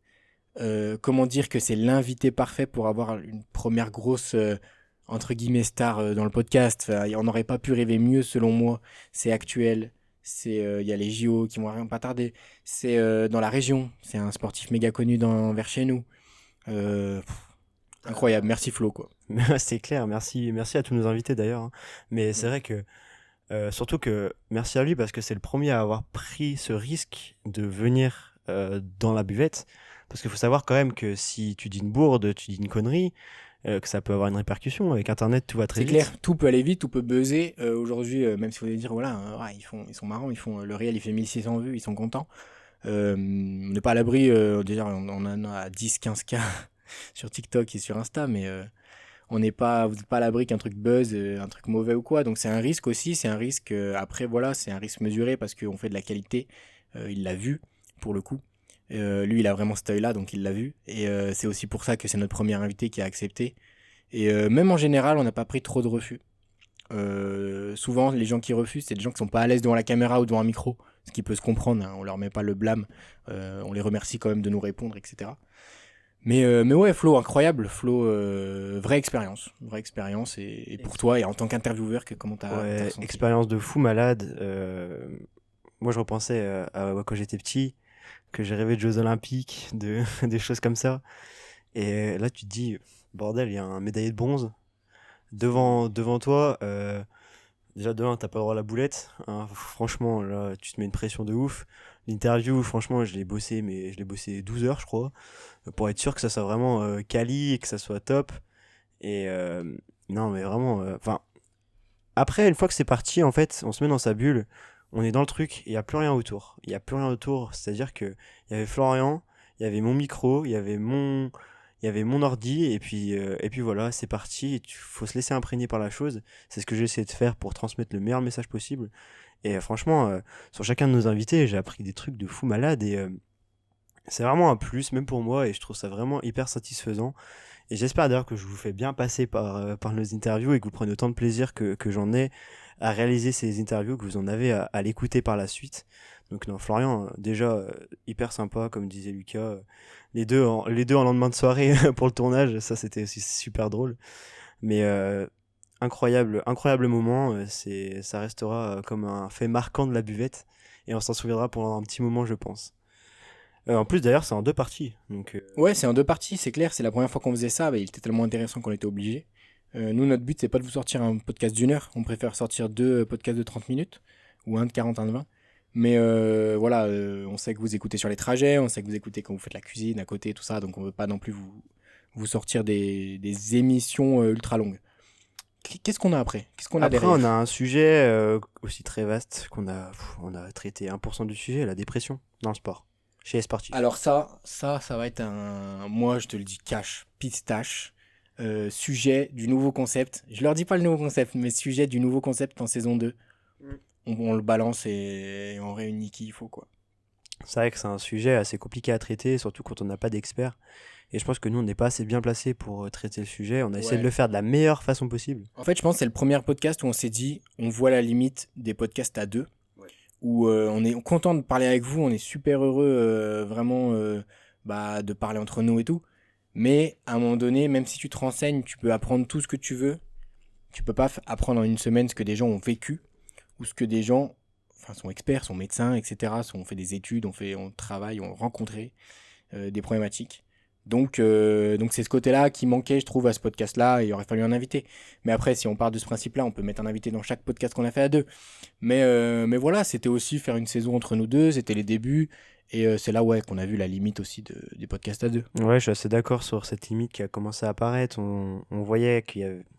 B: Comment dire que c'est l'invité parfait pour avoir une première grosse entre guillemets star dans le podcast. Enfin, on n'aurait pas pu rêver mieux selon moi. C'est actuel, il y a les JO qui vont pas tarder, c'est dans la région, c'est un sportif méga connu vers chez nous. Incroyable, merci Flo quoi.
A: C'est clair, merci à tous nos invités d'ailleurs, hein. Mais c'est vrai que surtout que merci à lui parce que c'est le premier à avoir pris ce risque de venir dans la buvette, parce qu'il faut savoir quand même que si tu dis une bourde, tu dis une connerie, que ça peut avoir une répercussion. Avec internet, tout va très vite.
B: C'est clair, tout peut aller vite, tout peut buzzer. Aujourd'hui, même si vous allez dire ils sont marrants, le réel il fait 1600 vues, ils sont contents. On n'est pas à l'abri, déjà on en a 10-15K sur TikTok et sur Insta, mais vous n'êtes pas à l'abri qu'un truc buzz, un truc mauvais ou quoi. Donc c'est un risque aussi, c'est un risque, après voilà, c'est un risque mesuré parce qu'on fait de la qualité, il l'a vu. pour le coup. Lui, il a vraiment cet œil-là, donc il l'a vu. Et c'est aussi pour ça que c'est notre premier invité qui a accepté. Et même en général, on n'a pas pris trop de refus. Souvent, les gens qui refusent, c'est des gens qui sont pas à l'aise devant la caméra ou devant un micro, ce qui peut se comprendre, hein, on leur met pas le blâme, on les remercie quand même de nous répondre, etc. Mais ouais, Flo, incroyable, Flo, vraie expérience, et pour toi, et en tant qu'intervieweur, comment t'as
A: Ouais,
B: ressenti?
A: expérience de fou malade. Moi, je repensais à quand j'étais petit, que j'ai rêvé de Jeux Olympiques, des choses comme ça. Et là, tu te dis, bordel, il y a un médaillé de bronze devant toi. Déjà, de un, t'as pas le droit à la boulette, hein. Franchement, là, tu te mets une pression de ouf. L'interview, franchement, je l'ai bossé, mais je l'ai bossé 12 heures, je crois, pour être sûr que ça soit vraiment quali et que ça soit top. Et non, mais vraiment, enfin, après, une fois que c'est parti, en fait, on se met dans sa bulle, on est dans le truc, il n'y a plus rien autour. Il n'y a plus rien autour, c'est-à-dire que il y avait Florian, il y avait mon micro, il y avait mon ordi, et puis voilà, c'est parti. Il faut se laisser imprégner par la chose. C'est ce que j'ai essayé de faire pour transmettre le meilleur message possible. Et franchement, sur chacun de nos invités, j'ai appris des trucs de fou malade, et c'est vraiment un plus, même pour moi, et je trouve ça vraiment hyper satisfaisant. Et j'espère d'ailleurs que je vous fais bien passer par nos interviews et que vous prenez autant de plaisir que j'en ai à réaliser ces interviews, que vous en avez à l'écouter par la suite. Donc non, Florian, déjà hyper sympa, comme disait Lucas. Les deux en lendemain de soirée pour le tournage, ça c'était aussi super drôle. Mais incroyable moment. Ça restera comme un fait marquant de la buvette. Et on s'en souviendra pendant un petit moment, je pense. En plus, d'ailleurs, c'est en deux parties. Donc,
B: Ouais, c'est en deux parties, c'est clair, c'est la première fois qu'on faisait ça, bah, il était tellement intéressant qu'on était obligé. Nous, notre but, c'est pas de vous sortir un podcast d'1 heure, on préfère sortir 2 podcasts de 30 minutes, ou un de 40, un de 20. Mais voilà, on sait que vous écoutez sur les trajets, on sait que vous écoutez quand vous faites la cuisine à côté, tout ça, donc on veut pas non plus vous sortir des émissions ultra longues. Qu'est-ce qu'on a après? Qu'est-ce qu'on a
A: après, on a
B: derrière?
A: un sujet aussi très vaste on a traité 1% du sujet, la dépression dans le sport, chez les sportifs.
B: Alors ça va être moi je te le dis, cash, pistache, sujet du nouveau concept. Je leur dis pas le nouveau concept, mais sujet du nouveau concept en saison 2.
A: Mm.
B: On le balance et on réunit qui il faut, quoi.
A: C'est vrai que c'est un sujet assez compliqué à traiter, surtout quand on n'a pas d'experts. Et je pense que nous, on n'est pas assez bien placés pour traiter le sujet. On a essayé de
B: Ouais.
A: le faire de la meilleure façon possible.
B: En fait, je pense que c'est le premier podcast où on s'est dit, on voit la limite des podcasts à deux,
A: Ouais.
B: où on est content de parler avec vous, on est super heureux vraiment de parler entre nous et tout. Mais à un moment donné, même si tu te renseignes, tu peux apprendre tout ce que tu veux. Tu peux pas apprendre en une semaine ce que des gens ont vécu ou ce que des gens sont experts, sont médecins, etc. ont fait des études, on travaille, ont rencontré des problématiques. Donc c'est ce côté-là qui manquait, je trouve, à ce podcast-là, et il aurait fallu un invité. Mais après, si on part de ce principe-là, on peut mettre un invité dans chaque podcast qu'on a fait à deux. Mais voilà, c'était aussi faire une saison entre nous deux, c'était les débuts, et c'est là qu'on a vu la limite aussi des podcasts à deux.
A: Ouais, je suis assez d'accord sur cette limite qui a commencé à apparaître. On voyait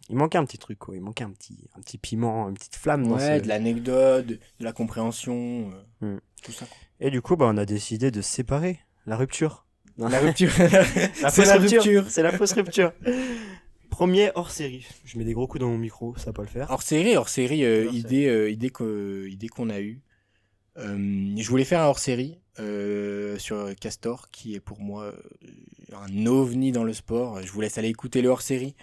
A: il manquait un petit truc, quoi. Il manquait un petit piment, une petite flamme dans
B: Ouais,
A: ce.
B: de l'anecdote, de la compréhension,
A: Hmm.
B: tout ça, quoi.
A: Et du coup, on a décidé de se séparer. La rupture.
B: La rupture.
A: La
B: C'est
A: fausse
B: la
A: rupture.
B: rupture.
A: C'est la fausse rupture. Premier hors série. Je mets des gros coups dans mon micro, ça va pas le faire.
B: Hors série,
A: Hors série.
B: idée qu'on a eue. Je voulais faire un hors série sur Castor, qui est pour moi un ovni dans le sport. Je vous laisse aller écouter le hors série.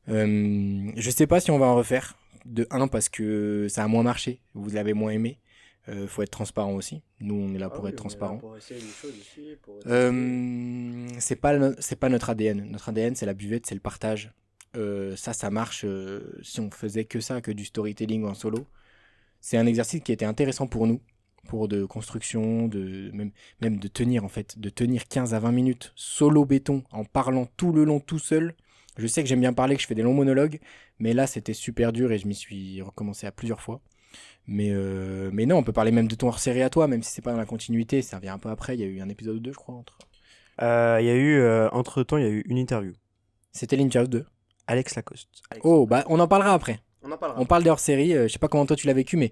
B: Je sais pas si on va en refaire. De un, parce que ça a moins marché, vous l'avez moins aimé. Faut être transparent aussi. Nous, on est là pour être transparent. C'est pas notre ADN. Notre ADN, c'est la buvette, c'est le partage. Ça marche si on faisait que ça, que du storytelling en solo. C'est un exercice qui était intéressant pour nous, pour de construction, même de tenir en fait, de tenir 15 à 20 minutes solo béton en parlant tout le long tout seul. Je sais que j'aime bien parler, que je fais des longs monologues, mais là c'était super dur et je m'y suis recommencé à plusieurs fois. Mais non, on peut parler même de ton hors-série à toi, même si c'est pas dans la continuité, ça vient un peu après, il y a eu un épisode ou deux, je crois.
A: Il y a eu, entre-temps, il y a eu une interview.
B: C'était l'interview 2.
A: Alex Lacoste.
B: Oh, bah on en parlera après.
A: On en parlera.
B: On parle des hors-série, je sais pas comment toi tu l'as vécu, mais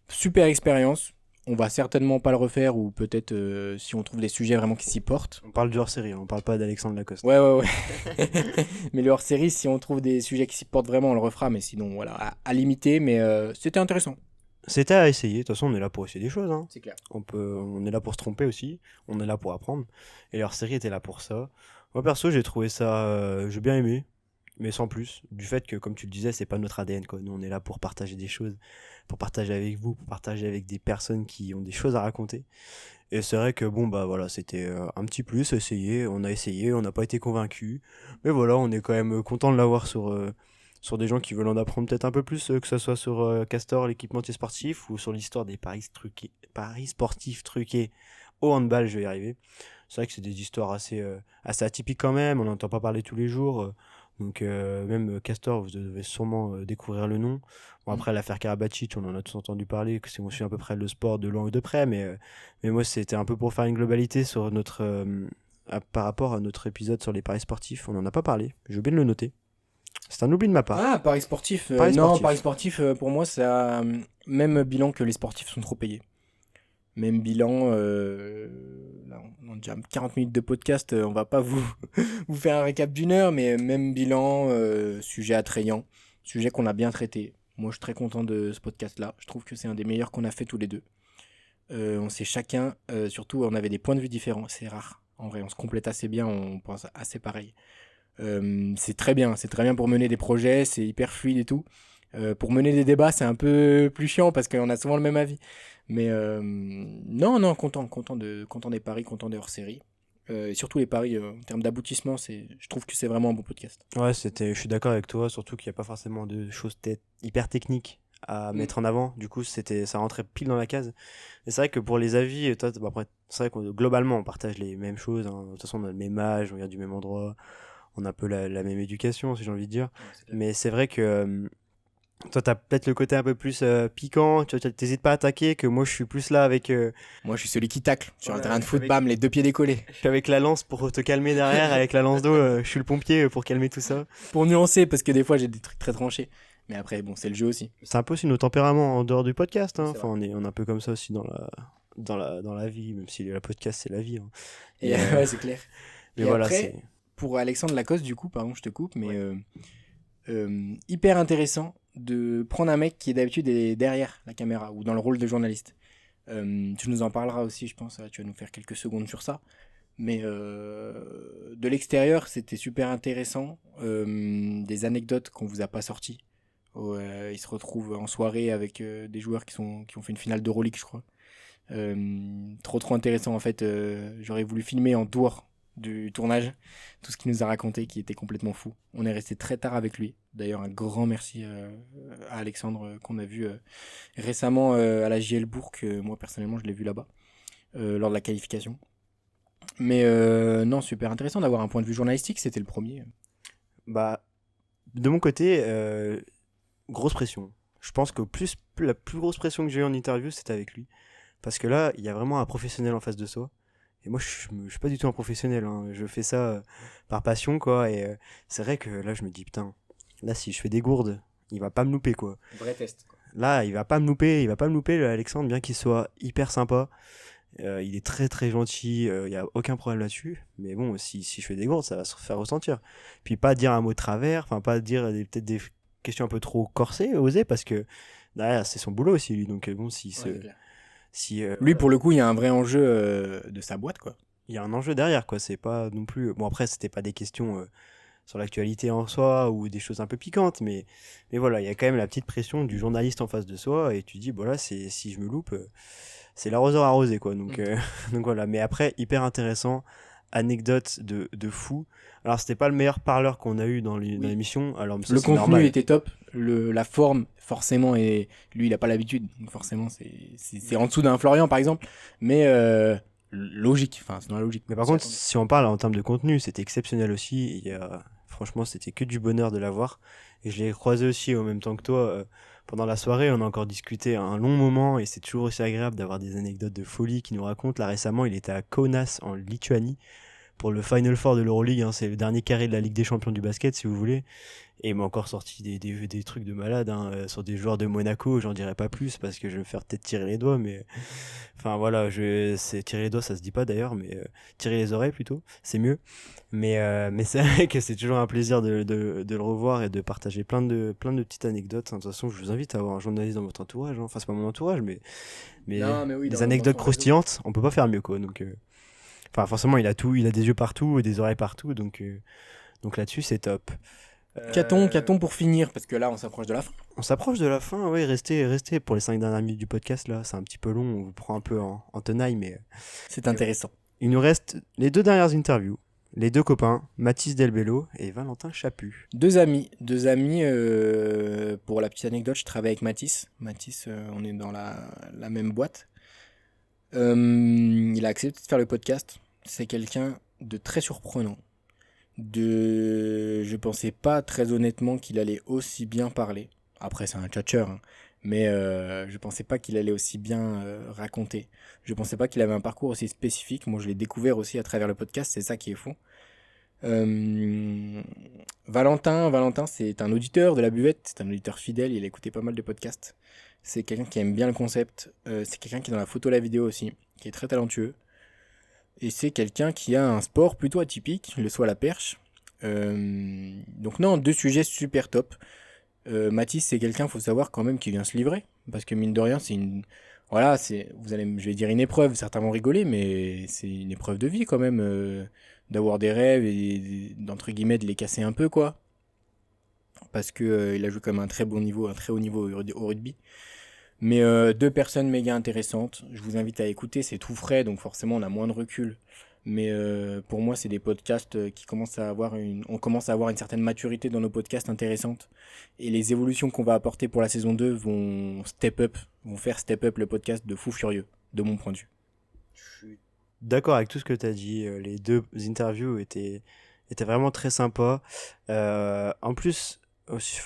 B: super expérience. On va certainement pas le refaire, ou peut-être si on trouve des sujets vraiment qui s'y portent.
A: On parle du hors-série, on parle pas d'Alexandre Lacoste.
B: Ouais. Mais le hors-série, si on trouve des sujets qui s'y portent vraiment, on le refera, mais sinon, voilà, à limiter, mais c'était intéressant.
A: C'était à essayer. De toute façon, on est là pour essayer des choses, hein.
B: C'est clair.
A: On est là pour se tromper aussi. On est là pour apprendre. Et leur série était là pour ça. Moi, perso, j'ai trouvé ça. J'ai bien aimé. Mais sans plus. Du fait que, comme tu le disais, c'est pas notre ADN, quoi. Nous, on est là pour partager des choses. Pour partager avec vous. Pour partager avec des personnes qui ont des choses à raconter. Et c'est vrai que, bon, bah voilà, c'était un petit plus. Essayé. On n'a pas été convaincus. Mais voilà, on est quand même content de l'avoir sur des gens qui veulent en apprendre peut-être un peu plus, que ce soit sur Castor, l'équipementier sportif, ou sur l'histoire des paris sportifs truqués au handball, je vais y arriver. C'est vrai que c'est des histoires assez atypiques quand même, on n'entend pas parler tous les jours. Donc même Castor, vous devez sûrement découvrir le nom. Bon,
B: Mm.
A: après l'affaire Karabatic, on en a tous entendu parler, que c'est on suit à peu près le sport de loin ou de près, mais moi c'était un peu pour faire une globalité sur par rapport à notre épisode sur les paris sportifs. On n'en a pas parlé, j'ai oublié de le noter. C'est un oubli de ma part.
B: Ah, Paris sportif.
A: Paris
B: Non,
A: sportif.
B: Paris sportif, pour moi, ça a même bilan que les sportifs sont trop payés. Même bilan, là, on a déjà 40 minutes de podcast, on va pas vous faire un récap d'une heure, mais même bilan, sujet attrayant, sujet qu'on a bien traité. Moi, je suis très content de ce podcast-là. Je trouve que c'est un des meilleurs qu'on a fait tous les deux. On sait chacun, surtout, on avait des points de vue différents. C'est rare. En vrai, on se complète assez bien, on pense assez pareil. C'est très bien pour mener des projets, c'est hyper fluide et tout. Pour mener des débats, c'est un peu plus chiant parce qu'on a souvent le même avis. Mais non, non, content des paris, content des hors-séries. Et surtout les paris, en termes d'aboutissement, je trouve que c'est vraiment un bon podcast.
A: Ouais, je suis d'accord avec toi, surtout qu'il n'y a pas forcément de choses hyper techniques à
B: Mm.
A: mettre en avant. Du coup, ça rentrait pile dans la case. Et c'est vrai que pour les avis, toi, bah, après, c'est vrai que globalement, on partage les mêmes choses, hein. De toute façon, on a le même âge, on vient du même endroit, on a un peu la même éducation, si j'ai envie de dire.
B: Ouais, c'est clair.
A: Mais c'est vrai que toi, t'as peut-être le côté un peu plus piquant, tu t'hésites pas à attaquer, que moi, je suis plus là avec,
B: Moi, je suis celui qui tacle sur un
A: voilà,
B: terrain de foot,
A: avec,
B: bam, les deux pieds décollés.
A: je suis avec la lance pour te calmer derrière, avec la lance d'eau, je suis le pompier pour calmer tout ça.
B: Pour nuancer, parce que des fois, j'ai des trucs très tranchés. Mais après, bon, c'est le jeu aussi.
A: C'est un peu aussi nos tempéraments en dehors du podcast, hein.
B: C'est
A: Enfin,
B: vrai.
A: on est un peu comme ça aussi dans la vie, même si le podcast c'est la vie, hein.
B: Et
A: Et,
B: ouais, c'est clair.
A: mais
B: Et
A: voilà,
B: après,
A: c'est.
B: pour Alexandre Lacoste, du coup, pardon, je te coupe, mais
A: Ouais.
B: hyper intéressant de prendre un mec qui est d'habitude derrière la caméra ou dans le rôle de journaliste. Tu nous en parleras aussi, je pense. Tu vas nous faire quelques secondes sur ça. Mais de l'extérieur, c'était super intéressant. Des anecdotes qu'on vous a pas sorties. Où, il se retrouve en soirée avec des joueurs qui ont fait une finale d'Euroleague, je crois. Trop intéressant en fait. J'aurais voulu filmer en dehors du tournage tout ce qu'il nous a raconté qui était complètement fou. On est resté très tard avec lui. D'ailleurs, un grand merci à Alexandre qu'on a vu récemment à la JL Bourg. Moi personnellement, je l'ai vu là-bas lors de la qualification. Mais non, super intéressant d'avoir un point de vue journalistique. C'était le premier.
A: Bah, de mon côté, grosse pression. Je pense que la plus grosse pression que j'ai eue en interview, c'était avec lui. Parce que là, il y a vraiment un professionnel en face de soi. Et moi, je suis pas du tout un professionnel, hein. Je fais ça par passion, quoi. Et c'est vrai que là, je me dis, putain, là, si je fais des gourdes, il va pas me louper, quoi.
B: Vrai test.
A: Là, il va pas me louper, le Alexandre, bien qu'il soit hyper sympa. Il est très très gentil, il y a aucun problème là-dessus. Mais bon, si je fais des gourdes, ça va se faire ressentir. Puis pas dire un mot de travers, enfin pas dire peut-être des questions un peu trop corsées, osées, parce que derrière, c'est son boulot aussi, lui. Donc bon, si
B: Lui, pour le coup, il y a un vrai enjeu de sa boîte, quoi.
A: il y a un enjeu derrière, quoi. C'est pas non plus. Bon, après, c'était pas des questions sur l'actualité en soi ou des choses un peu piquantes, mais voilà, il y a quand même la petite pression du journaliste en face de soi et tu dis, voilà, si je me loupe, c'est l'arroseur arrosé, quoi. Donc, donc voilà, mais après, hyper intéressant, anecdote de fou. Alors, c'était pas le meilleur parleur qu'on a eu dans l'émission, alors ça,
B: Le
A: c'est
B: contenu
A: normal.
B: était top, la forme forcément, et lui il a pas l'habitude, donc forcément c'est en dessous d'un Florian par exemple, mais logique, enfin c'est dans la logique.
A: Mais par contre, si on parle en termes de contenu, c'était exceptionnel aussi. Franchement, c'était que du bonheur de l'avoir. Et je l'ai croisé aussi en même temps que toi pendant la soirée. On a encore discuté un long moment et c'est toujours aussi agréable d'avoir des anecdotes de folie qu'il nous raconte. Là, récemment, il était à Kaunas, en Lituanie, pour le Final Four de l'Euroleague, hein, c'est le dernier carré de la Ligue des Champions du basket, si vous voulez. Et il m'a encore sorti des trucs de malade, hein, sur des joueurs de Monaco, j'en dirai pas plus parce que je vais me faire peut-être tirer les doigts, mais enfin voilà, c'est tirer les doigts, ça se dit pas d'ailleurs, mais tirer les oreilles plutôt, c'est mieux. Mais c'est vrai que c'est toujours un plaisir de le revoir et de partager plein de petites anecdotes, hein. De toute façon, je vous invite à avoir un journaliste dans votre entourage, hein. Enfin, c'est pas mon entourage, mais
B: Non, mais oui,
A: des
B: dans
A: anecdotes
B: son réseau.
A: croustillantes, on peut pas faire mieux, quoi. Donc, enfin, forcément, il a tout, il a des yeux partout et des oreilles partout, donc là-dessus, c'est top.
B: Qu'a-t-on pour finir? Parce que là, on s'approche de la fin.
A: On s'approche de la fin, oui, restez pour les 5 dernières minutes du podcast, là, c'est un petit peu long, on vous prend un peu en tenaille,
B: C'est intéressant.
A: il nous reste les 2 dernières interviews, les 2 copains, Mathis Delbello et Valentin Chaput.
B: Deux amis. Pour la petite anecdote, je travaille avec Mathis. Mathis, on est dans la même boîte. Il a accepté de faire le podcast. C'est quelqu'un de très surprenant. Je pensais pas très honnêtement qu'il allait aussi bien parler. Après, c'est un tchatcheur, hein. Mais je pensais pas qu'il allait aussi bien raconter. Je pensais pas qu'il avait un parcours aussi spécifique. Moi, je l'ai découvert aussi à travers le podcast. C'est ça qui est fou. Euh, Valentin, c'est un auditeur de la buvette. C'est un auditeur fidèle. Il a écouté pas mal de podcasts. C'est quelqu'un qui aime bien le concept. C'est quelqu'un qui est dans la photo, la vidéo aussi, qui est très talentueux. Et c'est quelqu'un qui a un sport plutôt atypique, le saut à la perche. Donc non, deux sujets super top. Mathis, c'est quelqu'un, faut savoir quand même, qui vient se livrer. Parce que mine de rien, c'est une... Voilà, je vais dire une épreuve, certains vont rigoler, mais c'est une épreuve de vie quand même. D'avoir des rêves et d'entre guillemets de les casser un peu, quoi. Parce que il a joué quand même un très bon niveau, un très haut niveau au rugby. Mais deux personnes méga intéressantes. Je vous invite à écouter, c'est tout frais, donc forcément on a moins de recul. Mais pour moi, c'est des podcasts qui commencent à avoir on commence à avoir une certaine maturité dans nos podcasts intéressantes. Et les évolutions qu'on va apporter pour la saison 2 vont faire step up le podcast de fou furieux, de mon point de vue.
A: Je suis d'accord avec tout ce que tu as dit. Les 2 interviews étaient vraiment très sympas. En plus, aussi,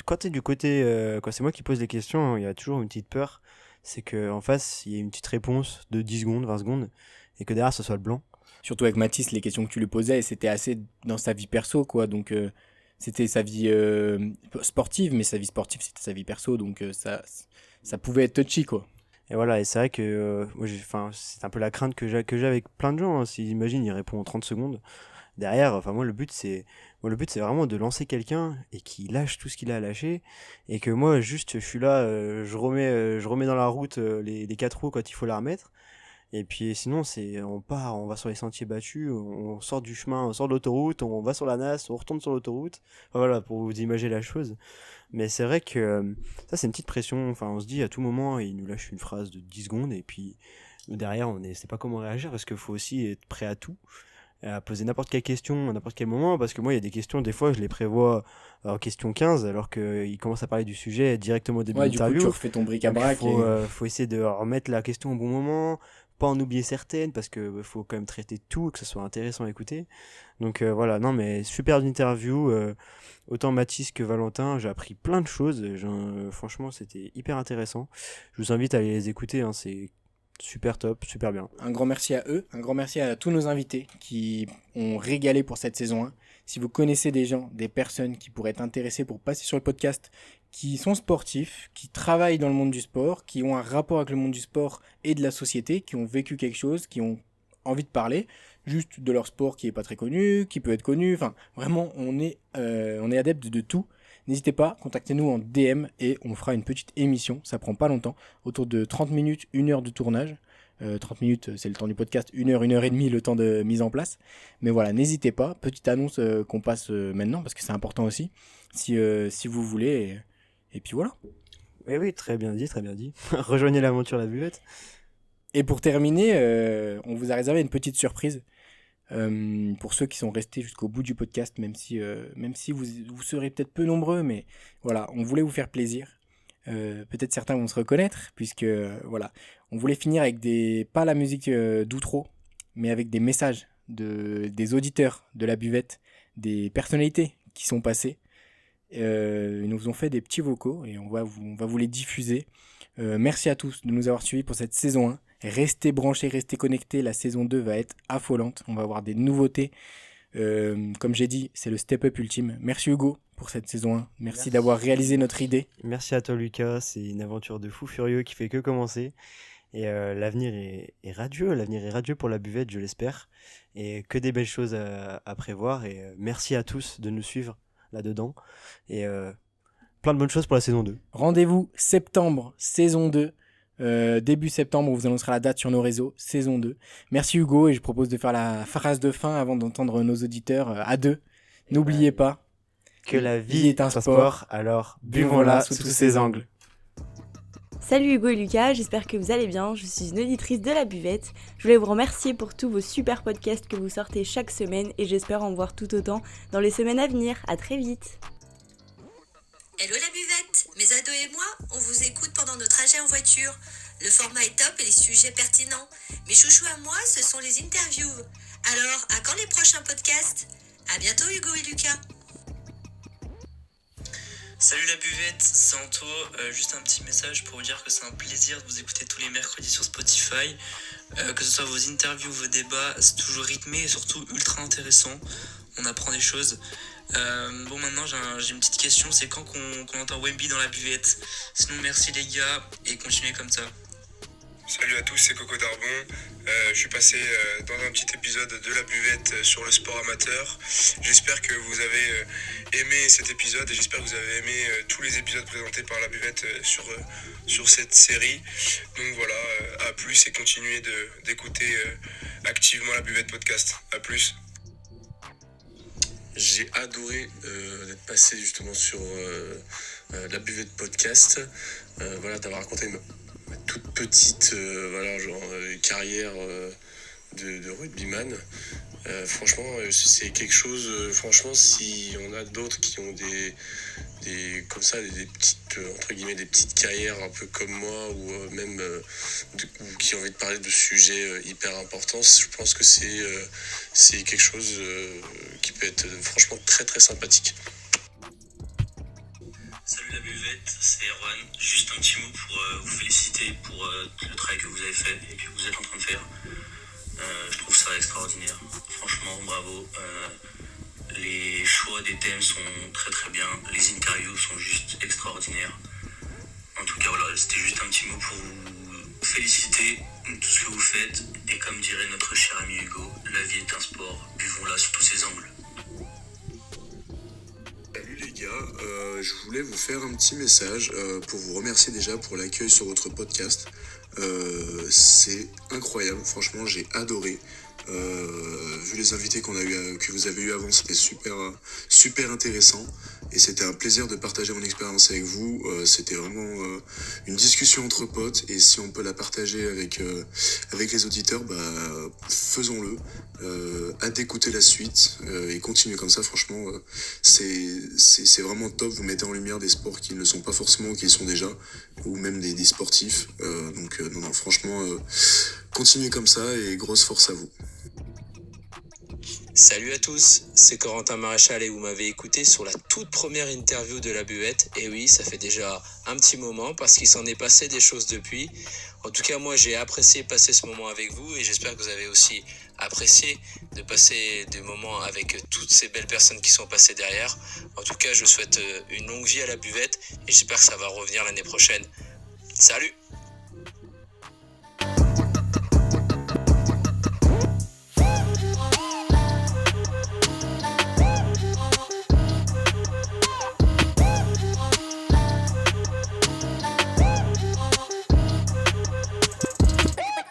A: quand t'es du côté, quand c'est moi qui pose les questions, il y a toujours une petite peur. C'est qu'en face, il y ait une petite réponse de 10 secondes, 20 secondes, et que derrière, ce soit le blanc.
B: Surtout avec Mathis, les questions que tu lui posais, c'était assez dans sa vie perso, quoi. Donc c'était sa vie sportive, mais sa vie sportive, c'était sa vie perso, donc ça pouvait être touchy, quoi.
A: Et voilà, et c'est vrai que moi, c'est un peu la crainte que j'ai avec plein de gens, hein. Si, imagine, il répond en 30 secondes. Derrière, enfin moi le but c'est vraiment de lancer quelqu'un et qu'il lâche tout ce qu'il a à lâcher et que moi juste je suis là, je remets dans la route les 4 roues quand il faut la remettre. Et puis sinon on part, on va sur les sentiers battus, on sort du chemin, on sort de l'autoroute, on va sur la NAS, on retourne sur l'autoroute. Enfin, voilà, pour vous imaginer la chose. Mais c'est vrai que ça c'est une petite pression. Enfin, on se dit à tout moment il nous lâche une phrase de 10 secondes et puis derrière sait pas comment réagir parce qu'il faut aussi être prêt à tout, à poser n'importe quelle question à n'importe quel moment, parce que moi il y a des questions, des fois je les prévois en question 15 alors qu'il commence à parler du sujet directement au début de
B: Ouais, du coup, tu
A: l'interview.
B: refais ton
A: Donc
B: bric-à-brac et...
A: faut essayer de remettre la question au bon moment, pas en oublier certaines, parce que faut quand même traiter tout, que ce soit intéressant à écouter. Donc voilà, non mais super interview, autant Mathis que Valentin, j'ai appris plein de choses, franchement c'était hyper intéressant. Je vous invite à aller les écouter, hein, c'est super top, super bien.
B: Un grand merci à eux, un grand merci à tous nos invités qui ont régalé pour cette saison 1. Si vous connaissez des gens, des personnes qui pourraient être intéressées pour passer sur le podcast, qui sont sportifs, qui travaillent dans le monde du sport, qui ont un rapport avec le monde du sport et de la société, qui ont vécu quelque chose, qui ont envie de parler, juste de leur sport qui est pas très connu, qui peut être connu, enfin vraiment on est adepte de tout. N'hésitez pas, contactez-nous en DM et on fera une petite émission, ça prend pas longtemps, autour de 30 minutes, 1 heure de tournage. 30 minutes, c'est le temps du podcast, 1 heure, 1 heure et demie, le temps de mise en place. Mais voilà, n'hésitez pas, petite annonce qu'on passe maintenant, parce que c'est important aussi, si vous voulez. Et puis voilà.
A: Oui, oui, très bien dit, très bien dit. Rejoignez l'aventure La Buvette.
B: Et pour terminer, on vous a réservé une petite surprise. Pour ceux qui sont restés jusqu'au bout du podcast, même si vous serez peut-être peu nombreux, mais voilà, on voulait vous faire plaisir. Peut-être certains vont se reconnaître, puisque voilà, on voulait finir avec pas la musique d'outro, mais avec des messages des auditeurs de la buvette, des personnalités qui sont passées. Ils nous ont fait des petits vocaux et on va vous les diffuser. Merci à tous de nous avoir suivis pour cette saison 1 Restez branchés, restez connectés, la saison 2 va être affolante, on va avoir des nouveautés. Comme j'ai dit, c'est le step-up ultime. Merci Hugo pour cette saison 1, merci d'avoir réalisé notre idée.
A: Merci à toi Lucas, c'est une aventure de fou furieux qui fait que commencer. Et l'avenir est radieux, l'avenir est radieux pour la buvette, je l'espère. Et que des belles choses à prévoir. Et merci à tous de nous suivre là-dedans. Et plein de bonnes choses pour la saison 2.
B: Rendez-vous septembre, saison 2. Début septembre, on vous annoncera la date sur nos réseaux, saison 2. Merci Hugo, et je propose de faire la phrase de fin avant d'entendre nos auditeurs à deux. N'oubliez pas
A: que la vie est un sport, alors buvons-la sous tous ses angles.
C: Salut Hugo et Lucas, j'espère que vous allez bien, je suis une auditrice de la buvette. Je voulais vous remercier pour tous vos super podcasts que vous sortez chaque semaine et j'espère en voir tout autant dans les semaines à venir. À très vite.
D: Hello la buvette, mes ados et moi, on vous écoute pendant nos trajets en voiture. Le format est top et les sujets pertinents. Mes chouchous à moi, ce sont les interviews. Alors, à quand les prochains podcasts ? À bientôt Hugo et Lucas.
E: Salut la buvette, c'est Anto, juste un petit message pour vous dire que c'est un plaisir de vous écouter tous les mercredis sur Spotify, que ce soit vos interviews, vos débats, c'est toujours rythmé et surtout ultra intéressant, on apprend des choses. Bon maintenant j'ai une petite question, c'est quand qu'on entend Wemby dans la buvette ? Sinon merci les gars et continuez comme ça.
F: Salut à tous, c'est Coco Darbon. Je suis passé dans un petit épisode de la buvette sur le sport amateur. J'espère que vous avez aimé cet épisode et j'espère que vous avez aimé tous les épisodes présentés par la buvette sur cette série. Donc voilà, à plus et continuez d'écouter activement la buvette podcast. À plus.
G: J'ai adoré d'être passé justement sur la buvette podcast. Voilà, d'avoir raconté ma toute petite carrière de rugbyman. Franchement, c'est quelque chose. Franchement, si on a d'autres qui ont des comme ça des petites entre guillemets des petites carrières un peu comme moi ou même ou qui ont envie de parler de sujets hyper importants, je pense que c'est quelque chose qui peut être franchement très très sympathique.
E: Salut la buvette, c'est Erwan. Juste un petit mot pour vous féliciter pour le travail que vous avez fait et que vous êtes en train de faire. Je trouve ça extraordinaire. Franchement, bravo. Les choix des thèmes sont très très bien. Les interviews sont juste extraordinaires. En tout cas, voilà, c'était juste un petit mot pour vous féliciter de tout ce que vous faites. Et comme dirait notre cher ami Hugo, la vie est un sport. Buvons-la sous tous ses angles.
G: Salut les gars, je voulais vous faire un petit message pour vous remercier déjà pour l'accueil sur votre podcast. C'est incroyable, franchement j'ai adoré. Vu les invités que vous avez eu avant, c'était super intéressant et c'était un plaisir de partager mon expérience avec vous. C'était vraiment une discussion entre potes et si on peut la partager avec les auditeurs, faisons-le. Hâte d'écouter la suite et continuer comme ça. Franchement, c'est vraiment top. Vous mettez en lumière des sports qui ne le sont pas forcément ou qui le sont déjà, ou même des sportifs. Non, franchement, continuez comme ça et grosse force à vous.
H: Salut à tous, c'est Corentin Maréchal et vous m'avez écouté sur la toute première interview de la buvette. Et oui, ça fait déjà un petit moment parce qu'il s'en est passé des choses depuis. En tout cas, moi j'ai apprécié passer ce moment avec vous et j'espère que vous avez aussi apprécié de passer des moments avec toutes ces belles personnes qui sont passées derrière. En tout cas, je souhaite une longue vie à la buvette et j'espère que ça va revenir l'année prochaine. Salut!